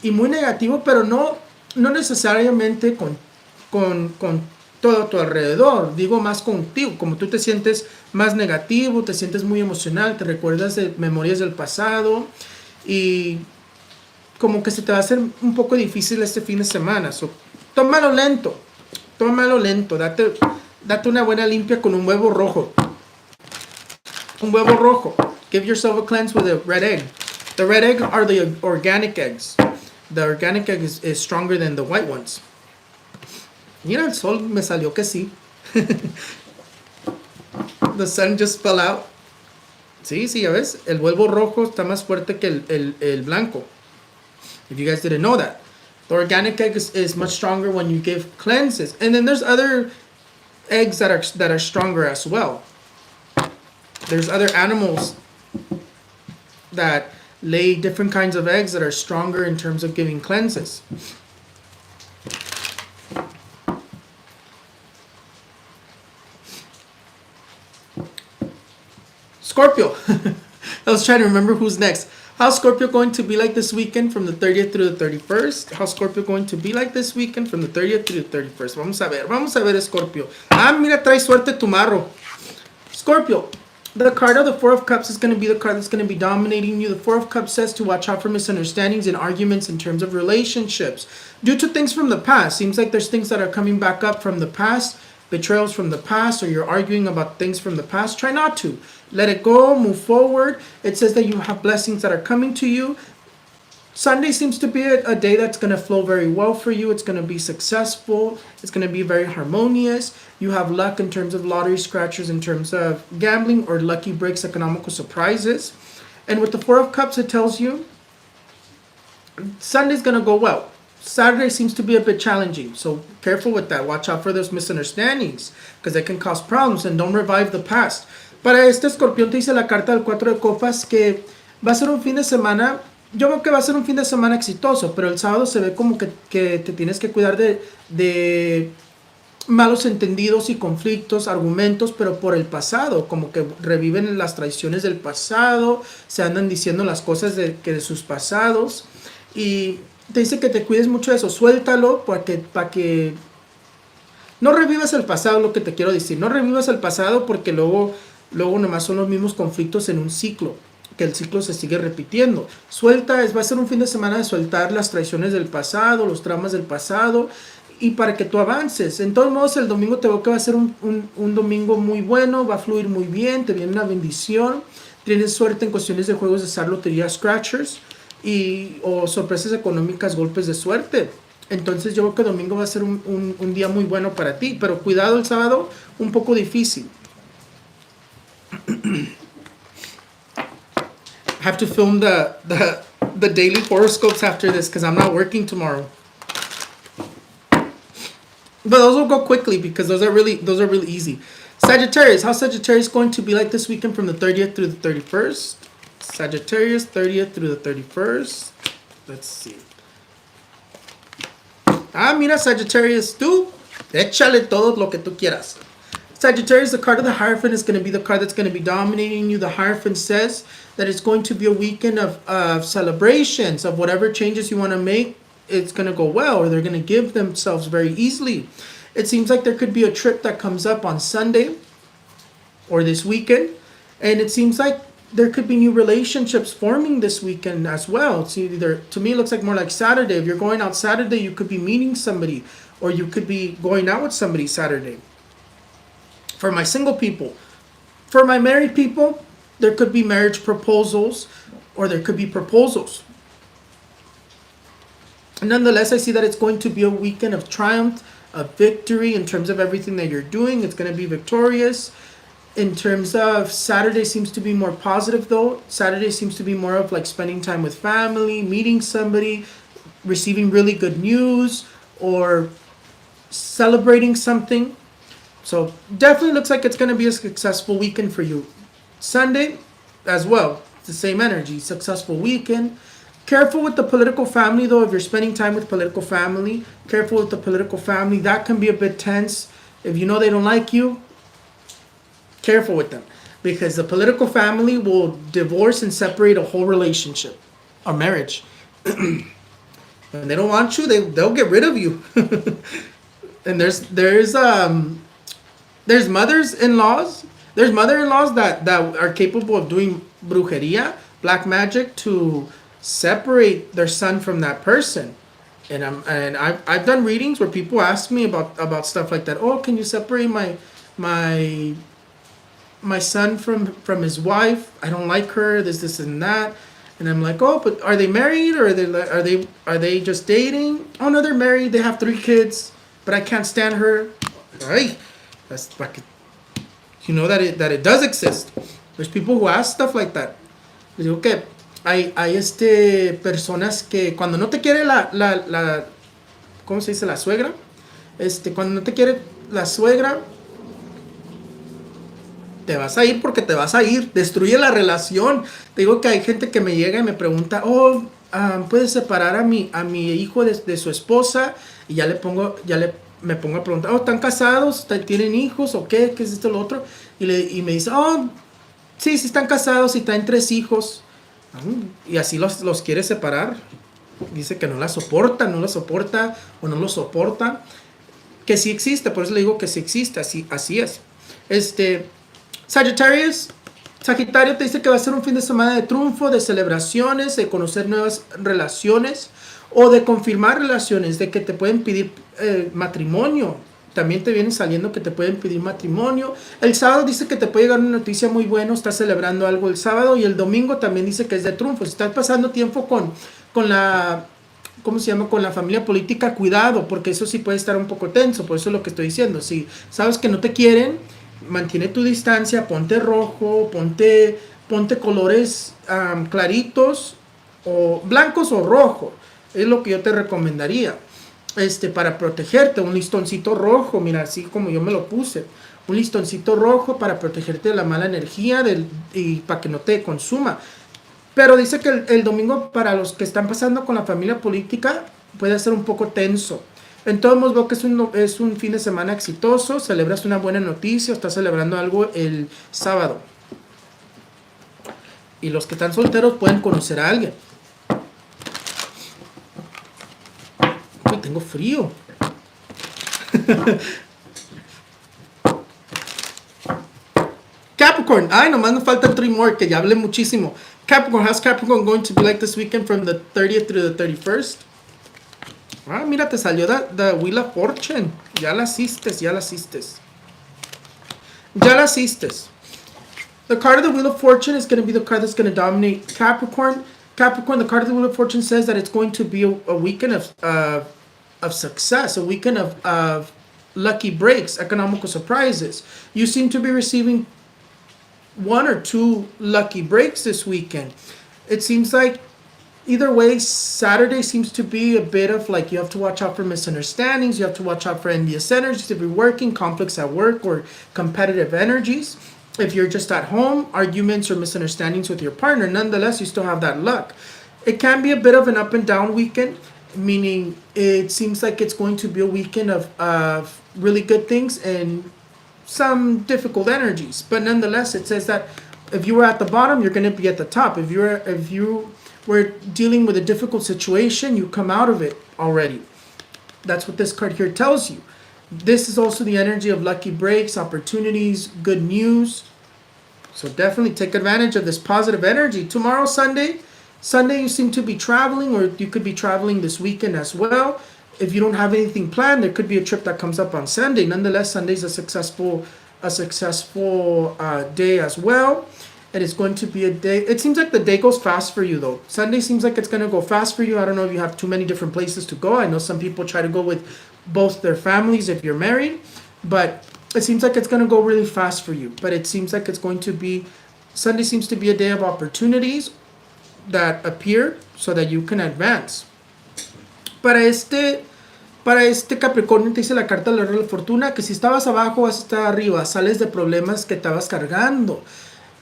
y muy negativo, pero no necesariamente con todo a tu alrededor. Digo más contigo, como tú te sientes más negativo, te sientes muy emocional, te recuerdas de memorias del pasado y como que se te va a hacer un poco difícil este fin de semana. So, tómalo lento. Date una buena limpia con un huevo rojo. Give yourself a cleanse with a red egg. The red egg are the organic eggs. The organic egg is stronger than the white ones. Mira, el sol me salió que sí. The sun just fell out. Sí, ya ves. El huevo rojo está más fuerte que el blanco. If you guys didn't know that. The organic egg is much stronger when you give cleanses. And then there's other eggs that are stronger as well. There's other animals that lay different kinds of eggs that are stronger in terms of giving cleanses. Scorpio. I was trying to remember who's next. How's Scorpio going to be like this weekend from the 30th through the 31st? How's Scorpio going to be like this weekend from the 30th through the 31st? Vamos a ver, Scorpio. Ah, mira, trae suerte tu marro. Scorpio, the card of the Four of Cups is going to be the card that's going to be dominating you. The Four of Cups says to watch out for misunderstandings and arguments in terms of relationships. Due to things from the past. Seems like there's things that are coming back up from the past. Betrayals from the past, or you're arguing about things from the past. Try not to. Let it go, move forward. It says that you have blessings that are coming to you. Sunday seems to be a day that's going to flow very well for you. It's going to be successful. It's going to be very harmonious. You have luck in terms of lottery scratchers, in terms of gambling or lucky breaks, economical surprises. And with the Four of Cups, it tells you Sunday's going to go well. Saturday seems to be a bit challenging, so careful with that. Watch out for those misunderstandings because they can cause problems, and don't revive the past. Para escorpión te dice la carta del 4 de copas que va a ser un fin de semana. Yo veo que va a ser un fin de semana exitoso, pero el sábado se ve como que te tienes que cuidar de malos entendidos y conflictos, argumentos, pero por el pasado, como que reviven las traiciones del pasado, se andan diciendo las cosas de sus pasados, y te dice que te cuides mucho de eso, suéltalo para que no revivas el pasado, lo que te quiero decir, no revivas el pasado porque luego nomás son los mismos conflictos en un ciclo, que el ciclo se sigue repitiendo. Va a ser un fin de semana de soltar las traiciones del pasado, los traumas del pasado, y para que tú avances. En todos modos, el domingo te veo que va a ser un domingo muy bueno, va a fluir muy bien, te viene una bendición, tienes suerte en cuestiones de juegos de azar, lotería, scratchers, o sorpresas económicas, golpes de suerte. Entonces yo creo que domingo va a ser un día muy bueno para ti, pero cuidado el sábado, un poco difícil. I have to film the daily horoscopes after this because I'm not working tomorrow. But those will go quickly because those are really easy. Sagittarius, how's Sagittarius going to be like this weekend from the 30th through the 31st? Sagittarius, 30th through the 31st. Let's see. Ah, mira, Sagittarius, tú, échale todo lo que tú quieras. Sagittarius, the card of the Hierophant is going to be the card that's going to be dominating you. The Hierophant says that it's going to be a weekend of celebrations, of whatever changes you want to make. It's going to go well, or they're going to give themselves very easily. It seems like there could be a trip that comes up on Sunday or this weekend, and it seems like there could be new relationships forming this weekend as well. It's either, to me, it looks like more like Saturday. If you're going out Saturday, you could be meeting somebody, or you could be going out with somebody Saturday. For my single people. For my married people, there could be marriage proposals, or there could be proposals. Nonetheless, I see that it's going to be a weekend of triumph, of victory in terms of everything that you're doing. It's going to be victorious. In terms of Saturday seems to be more positive though. Saturday seems to be more of like spending time with family, meeting somebody, receiving really good news, or celebrating something. So definitely looks like it's going to be a successful weekend for you. Sunday as well, it's the same energy, successful weekend. Careful with the political family though. If you're spending time with political family, careful with the political family. That can be a bit tense. If you know they don't like you, careful with them, because the political family will divorce and separate a whole relationship or marriage. When they don't want you, they'll get rid of you. And there's mothers-in-laws. There's mother-in-laws that are capable of doing brujeria, black magic, to separate their son from that person. And I've done readings where people ask me about stuff like that. Oh, can you separate my son from his wife? I don't like her. This and that. And I'm like, oh, but are they married, or are they just dating? Oh no, they're married. They have 3 kids, but I can't stand her. Ay, that's like, you know that it does exist. There's people who ask stuff like that. Les digo que hay personas que cuando no te quiere la ¿cómo se dice? La suegra. Cuando no te quiere la suegra, te vas a ir porque te vas a ir. Destruye la relación. Te digo que hay gente que me llega y me pregunta, oh, ¿puedes separar a mi hijo de su esposa? Y me pongo a preguntar, oh, ¿están casados? ¿Tienen hijos? ¿O qué? ¿Qué es esto, lo otro? Y me dice, oh, sí están casados y traen 3 hijos. Y así los quiere separar. Dice que no la soporta o no lo soporta. Que sí existe, por eso le digo que sí existe, así es. Sagitario te dice que va a ser un fin de semana de triunfo, de celebraciones, de conocer nuevas relaciones o de confirmar relaciones, de que te pueden pedir matrimonio. También te viene saliendo que te pueden pedir matrimonio. El sábado dice que te puede llegar una noticia muy buena, estás celebrando algo el sábado, y el domingo también dice que es de triunfo. Si estás pasando tiempo con la, ¿cómo se llama? Con la familia política, cuidado, porque eso sí puede estar un poco tenso. Por eso es lo que estoy diciendo. Si sabes que no te quieren, mantiene tu distancia, ponte rojo, ponte colores claritos, o blancos o rojo. Es lo que yo te recomendaría. Para protegerte, un listoncito rojo, mira, así como yo me lo puse, un listoncito rojo para protegerte de la mala energía y para que no te consuma. Pero dice que el domingo, para los que están pasando con la familia política, puede ser un poco tenso. En todos modos veo que es un fin de semana exitoso, celebras una buena noticia, estás celebrando algo el sábado. Y los que están solteros pueden conocer a alguien. Uy, tengo frío. Capricorn. Ay, nomás nos faltan 3 more, que ya hablé muchísimo. Capricorn, how's Capricorn going to be like this weekend from the 30th through the 31st? Ah, mira, te salió the Wheel of Fortune. Ya la asistes, ya la asistes. Ya la asistes. The card of the Wheel of Fortune is going to be the card that's going to dominate Capricorn. Capricorn, the card of the Wheel of Fortune says that it's going to be a weekend of success, a weekend of lucky breaks, economical surprises. You seem to be receiving 1 or 2 lucky breaks this weekend. It seems like either way, Saturday seems to be a bit of like you have to watch out for misunderstandings, you have to watch out for envious energies if you're working, conflicts at work, or competitive energies. If you're just at home, arguments or misunderstandings with your partner. Nonetheless, you still have that luck. It can be a bit of an up and down weekend, meaning it seems like it's going to be a weekend of really good things and some difficult energies. But nonetheless, it says that if you were at the bottom, you're going to be at the top. If you were dealing with a difficult situation, you come out of it already. That's what this card here tells you. This is also the energy of lucky breaks, opportunities, good news. So definitely take advantage of this positive energy. Tomorrow, Sunday, you seem to be traveling, or you could be traveling this weekend as well. If you don't have anything planned, there could be a trip that comes up on Sunday. Nonetheless, Sunday is a successful day as well. And it's going to be a day. It seems like the day goes fast for you, though. Sunday seems like it's going to go fast for you. I don't know if you have too many different places to go. I know some people try to go with both their families if you're married, but it seems like it's going to go really fast for you. But it seems like it's going to be, Sunday seems to be a day of opportunities that appear so that you can advance. Para este Capricornio te dice la carta de la Rueda de la Fortuna que si estabas abajo vas a estar arriba, sales de problemas que estabas cargando.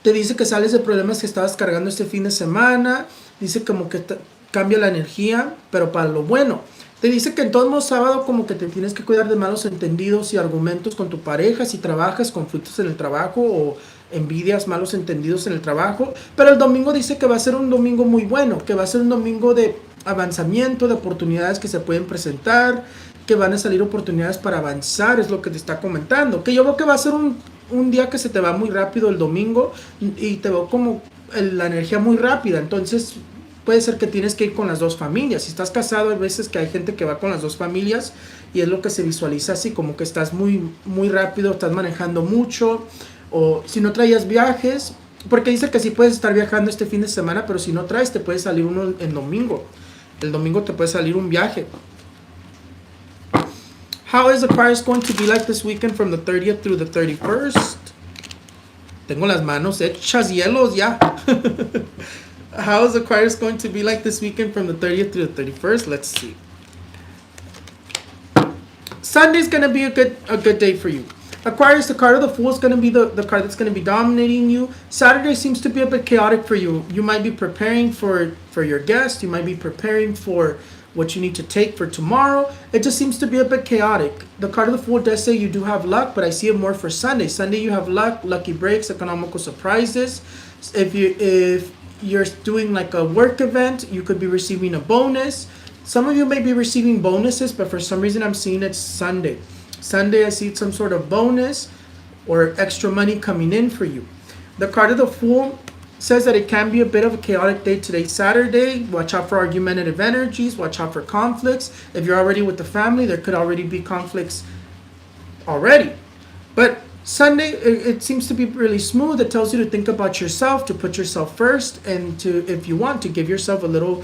Te dice que sales de problemas que estabas cargando este fin de semana. Dice como que cambia la energía, pero para lo bueno. Te dice que en todo modo sábado como que te tienes que cuidar de malos entendidos y argumentos con tu pareja, si trabajas, conflictos en el trabajo o envidias, malos entendidos en el trabajo. Pero el domingo dice que va a ser un domingo muy bueno, que va a ser un domingo de avanzamiento, de oportunidades que se pueden presentar, que van a salir oportunidades para avanzar, es lo que te está comentando. Que yo veo que va a ser un día que se te va muy rápido el domingo y te veo como la energía muy rápida, entonces puede ser que tienes que ir con las dos familias. Si estás casado, hay veces que hay gente que va con las dos familias y es lo que se visualiza así, como que estás muy, muy rápido, estás manejando mucho, o si no traías viajes, porque dice que sí puedes estar viajando este fin de semana, pero si no traes te puede salir uno el domingo. El domingo te puede salir un viaje. How is Aquarius going to be like this weekend from the 30th through the 31st? Tengo las manos hechas hielos ya. How is Aquarius going to be like this weekend from the 30th to the 31st? Let's see. Sunday's going to be a good day for you. Aquarius, the card of the Fool is going to be the card that's going to be dominating you. Saturday seems to be a bit chaotic for you. You might be preparing for your guest. You might be preparing for what you need to take for tomorrow. It just seems to be a bit chaotic. The card of the Fool does say you do have luck, but I see it more for Sunday. Sunday you have luck, lucky breaks, economical surprises. If you're doing like a work event, you could be receiving a bonus. Some of you may be receiving bonuses, but for some reason I'm seeing it's Sunday. Sunday I see some sort of bonus or extra money coming in for you. The card of the Fool says that it can be a bit of a chaotic day today, Saturday. Watch out for argumentative energies. Watch out for conflicts. If you're already with the family, there could already be conflicts already. But Sunday, it seems to be really smooth. It tells you to think about yourself, to put yourself first, and to, if you want, to give yourself a little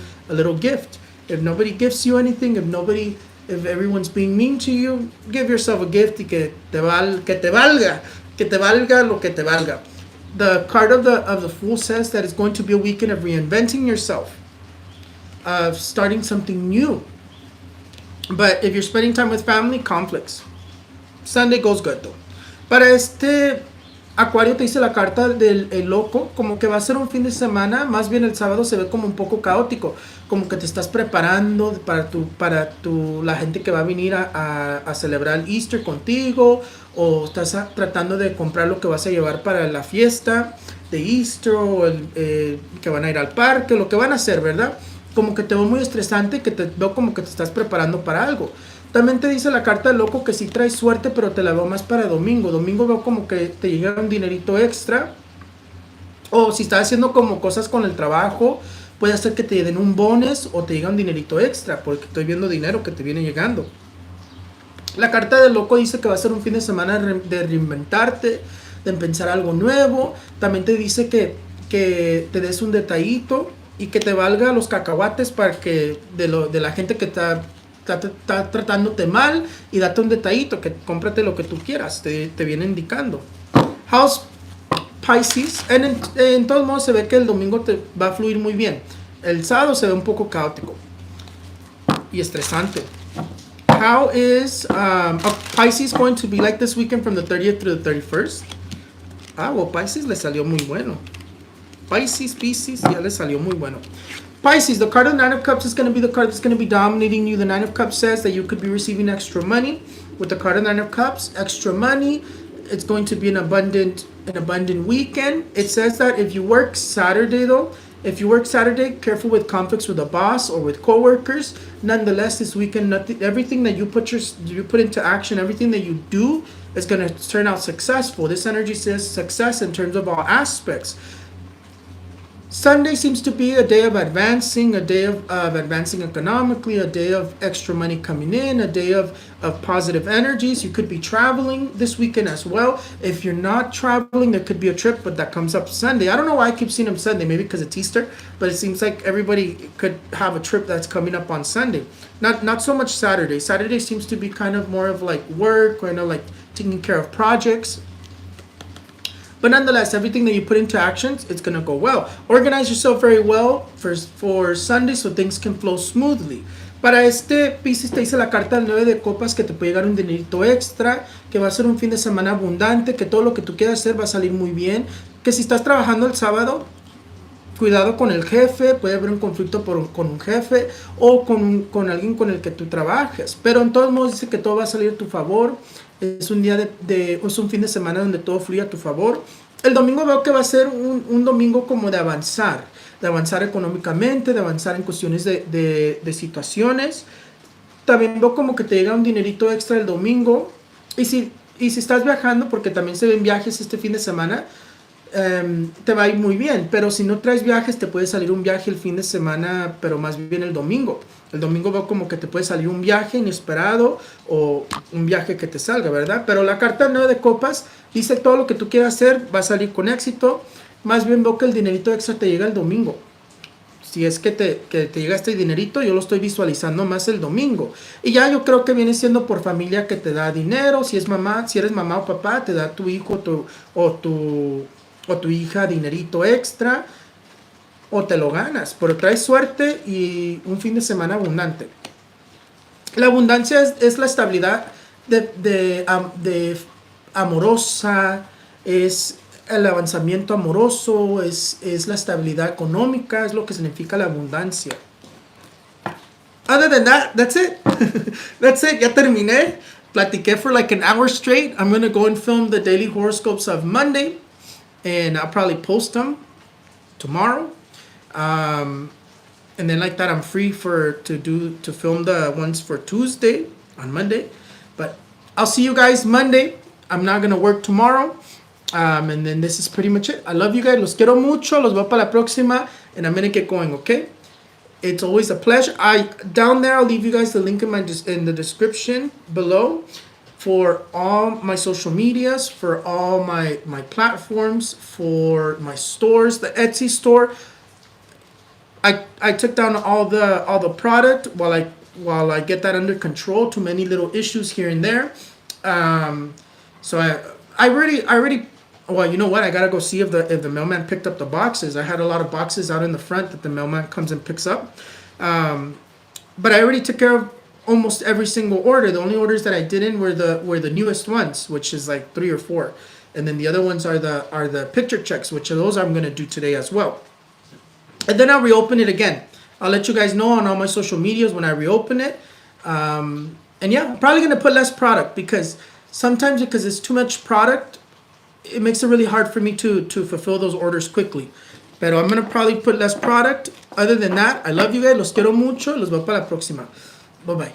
gift. If nobody gives you anything, if everyone's being mean to you, give yourself a gift y que te valga lo que te valga. The card of the Fool says that it's going to be a weekend of reinventing yourself, of starting something new. But if you're spending time with family, conflicts. Sunday goes good though. Para este Acuario te dice la carta del el loco, como que va a ser un fin de semana, más bien el sábado se ve como un poco caótico, como que te estás preparando la gente que va a venir a celebrar el Easter contigo, o estás tratando de comprar lo que vas a llevar para la fiesta de Easter, o que van a ir al parque, lo que van a hacer, ¿verdad? Como que te veo muy estresante, que te veo como que te estás preparando para algo. También te dice la carta del loco que sí traes suerte, pero te la veo más para domingo. Domingo veo como que te llega un dinerito extra. O si estás haciendo como cosas con el trabajo, puede ser que te den un bonus o te llega un dinerito extra, porque estoy viendo dinero que te viene llegando. La carta del loco dice que va a ser un fin de semana de reinventarte, de empezar algo nuevo. También te dice que te des un detallito y que te valga los cacahuates para que de la gente que está tratándote mal, y date un detallito, que cómprate lo que tú quieras, te viene indicando. House Pisces, en todos modos se ve que el domingo te va a fluir muy bien. El sábado se ve un poco caótico y estresante. How is Pisces going to be like this weekend from the 30th through the 31st? Ah, well, Pisces le salió muy bueno. Pisces, ya le salió muy bueno. Pisces, the card of Nine of Cups is going to be the card that's going to be dominating you. The Nine of Cups says that you could be receiving extra money. With the card of Nine of Cups, extra money. It's going to be an abundant weekend. It says that if you work Saturday, though, careful with conflicts with a boss or with coworkers. Nonetheless, this weekend, everything that you put into action, everything that you do is going to turn out successful. This energy says success in terms of all aspects. Sunday seems to be a day of advancing, advancing economically, a day of extra money coming in, a day of positive energies. You could be traveling this weekend as well. If you're not traveling, there could be a trip, but that comes up Sunday. I don't know why I keep seeing them Sunday, maybe because it's Easter, but it seems like everybody could have a trip that's coming up on Sunday. Not so much Saturday. Saturday seems to be kind of more of like work, kind of like taking care of projects. But nonetheless, everything that you put into actions, it's going to go well. Organize yourself very well for Sunday so things can flow smoothly. Para Pisces te dice la carta del 9 de copas que te puede llegar un dinerito extra, que va a ser un fin de semana abundante, que todo lo que tú quieras hacer va a salir muy bien, que si estás trabajando el sábado, cuidado con el jefe, puede haber un conflicto con un jefe o con alguien con el que tú trabajes. Pero en todos modos dice que todo va a salir a tu favor. Es un día es un fin de semana donde todo fluye a tu favor. El domingo veo que va a ser un domingo como de avanzar económicamente, de avanzar en cuestiones de situaciones. También veo como que te llega un dinerito extra el domingo. Y si estás viajando, porque también se ven viajes este fin de semana, te va a ir muy bien. Pero si no traes viajes, te puede salir un viaje el fin de semana, pero más bien el domingo. El domingo veo como que te puede salir un viaje inesperado o un viaje que te salga, ¿verdad? Pero la carta 9 de copas dice todo lo que tú quieras hacer va a salir con éxito. Más bien veo que el dinerito extra te llega el domingo. Si es que te llega este dinerito, yo lo estoy visualizando más el domingo. Y ya yo creo que viene siendo por familia que te da dinero. Si eres mamá o papá, te da tu hijo o tu hija dinerito extra. O te lo ganas, pero traes suerte y un fin de semana abundante. La abundancia es la estabilidad de amorosa, es el avanzamiento amoroso, es la estabilidad económica, es lo que significa la abundancia. Other than that, that's it. That's it, ya terminé. Platiqué for like an hour straight. I'm going to go and film the daily horoscopes of Monday, and I'll probably post them tomorrow. And then like that, I'm free to film the ones for Tuesday on Monday. But I'll see you guys Monday. I'm not gonna work tomorrow. And then this is pretty much it. I love you guys. Los quiero mucho. Los veo para la próxima. And I'm gonna get going. Okay. It's always a pleasure. Down there, I'll leave you guys the link in the description below for all my social medias, for all my platforms, for my stores, the Etsy store. I took down all the product while I get that under control. Too many little issues here and there. So I already well, you know what? I gotta go see if the mailman picked up the boxes. I had a lot of boxes out in the front that the mailman comes and picks up. But I already took care of almost every single order. The only orders that I didn't were the newest ones, which is like 3 or 4. and then the other ones are the picture checks, which are those I'm going to do today as well. And then I'll reopen it again. I'll let you guys know on all my social medias when I reopen it. And yeah, I'm probably going to put less product because sometimes because it's too much product, it makes it really hard for me to fulfill those orders quickly. But I'm going to probably put less product. Other than that, I love you guys. Los quiero mucho. Los veo para la próxima. Bye-bye.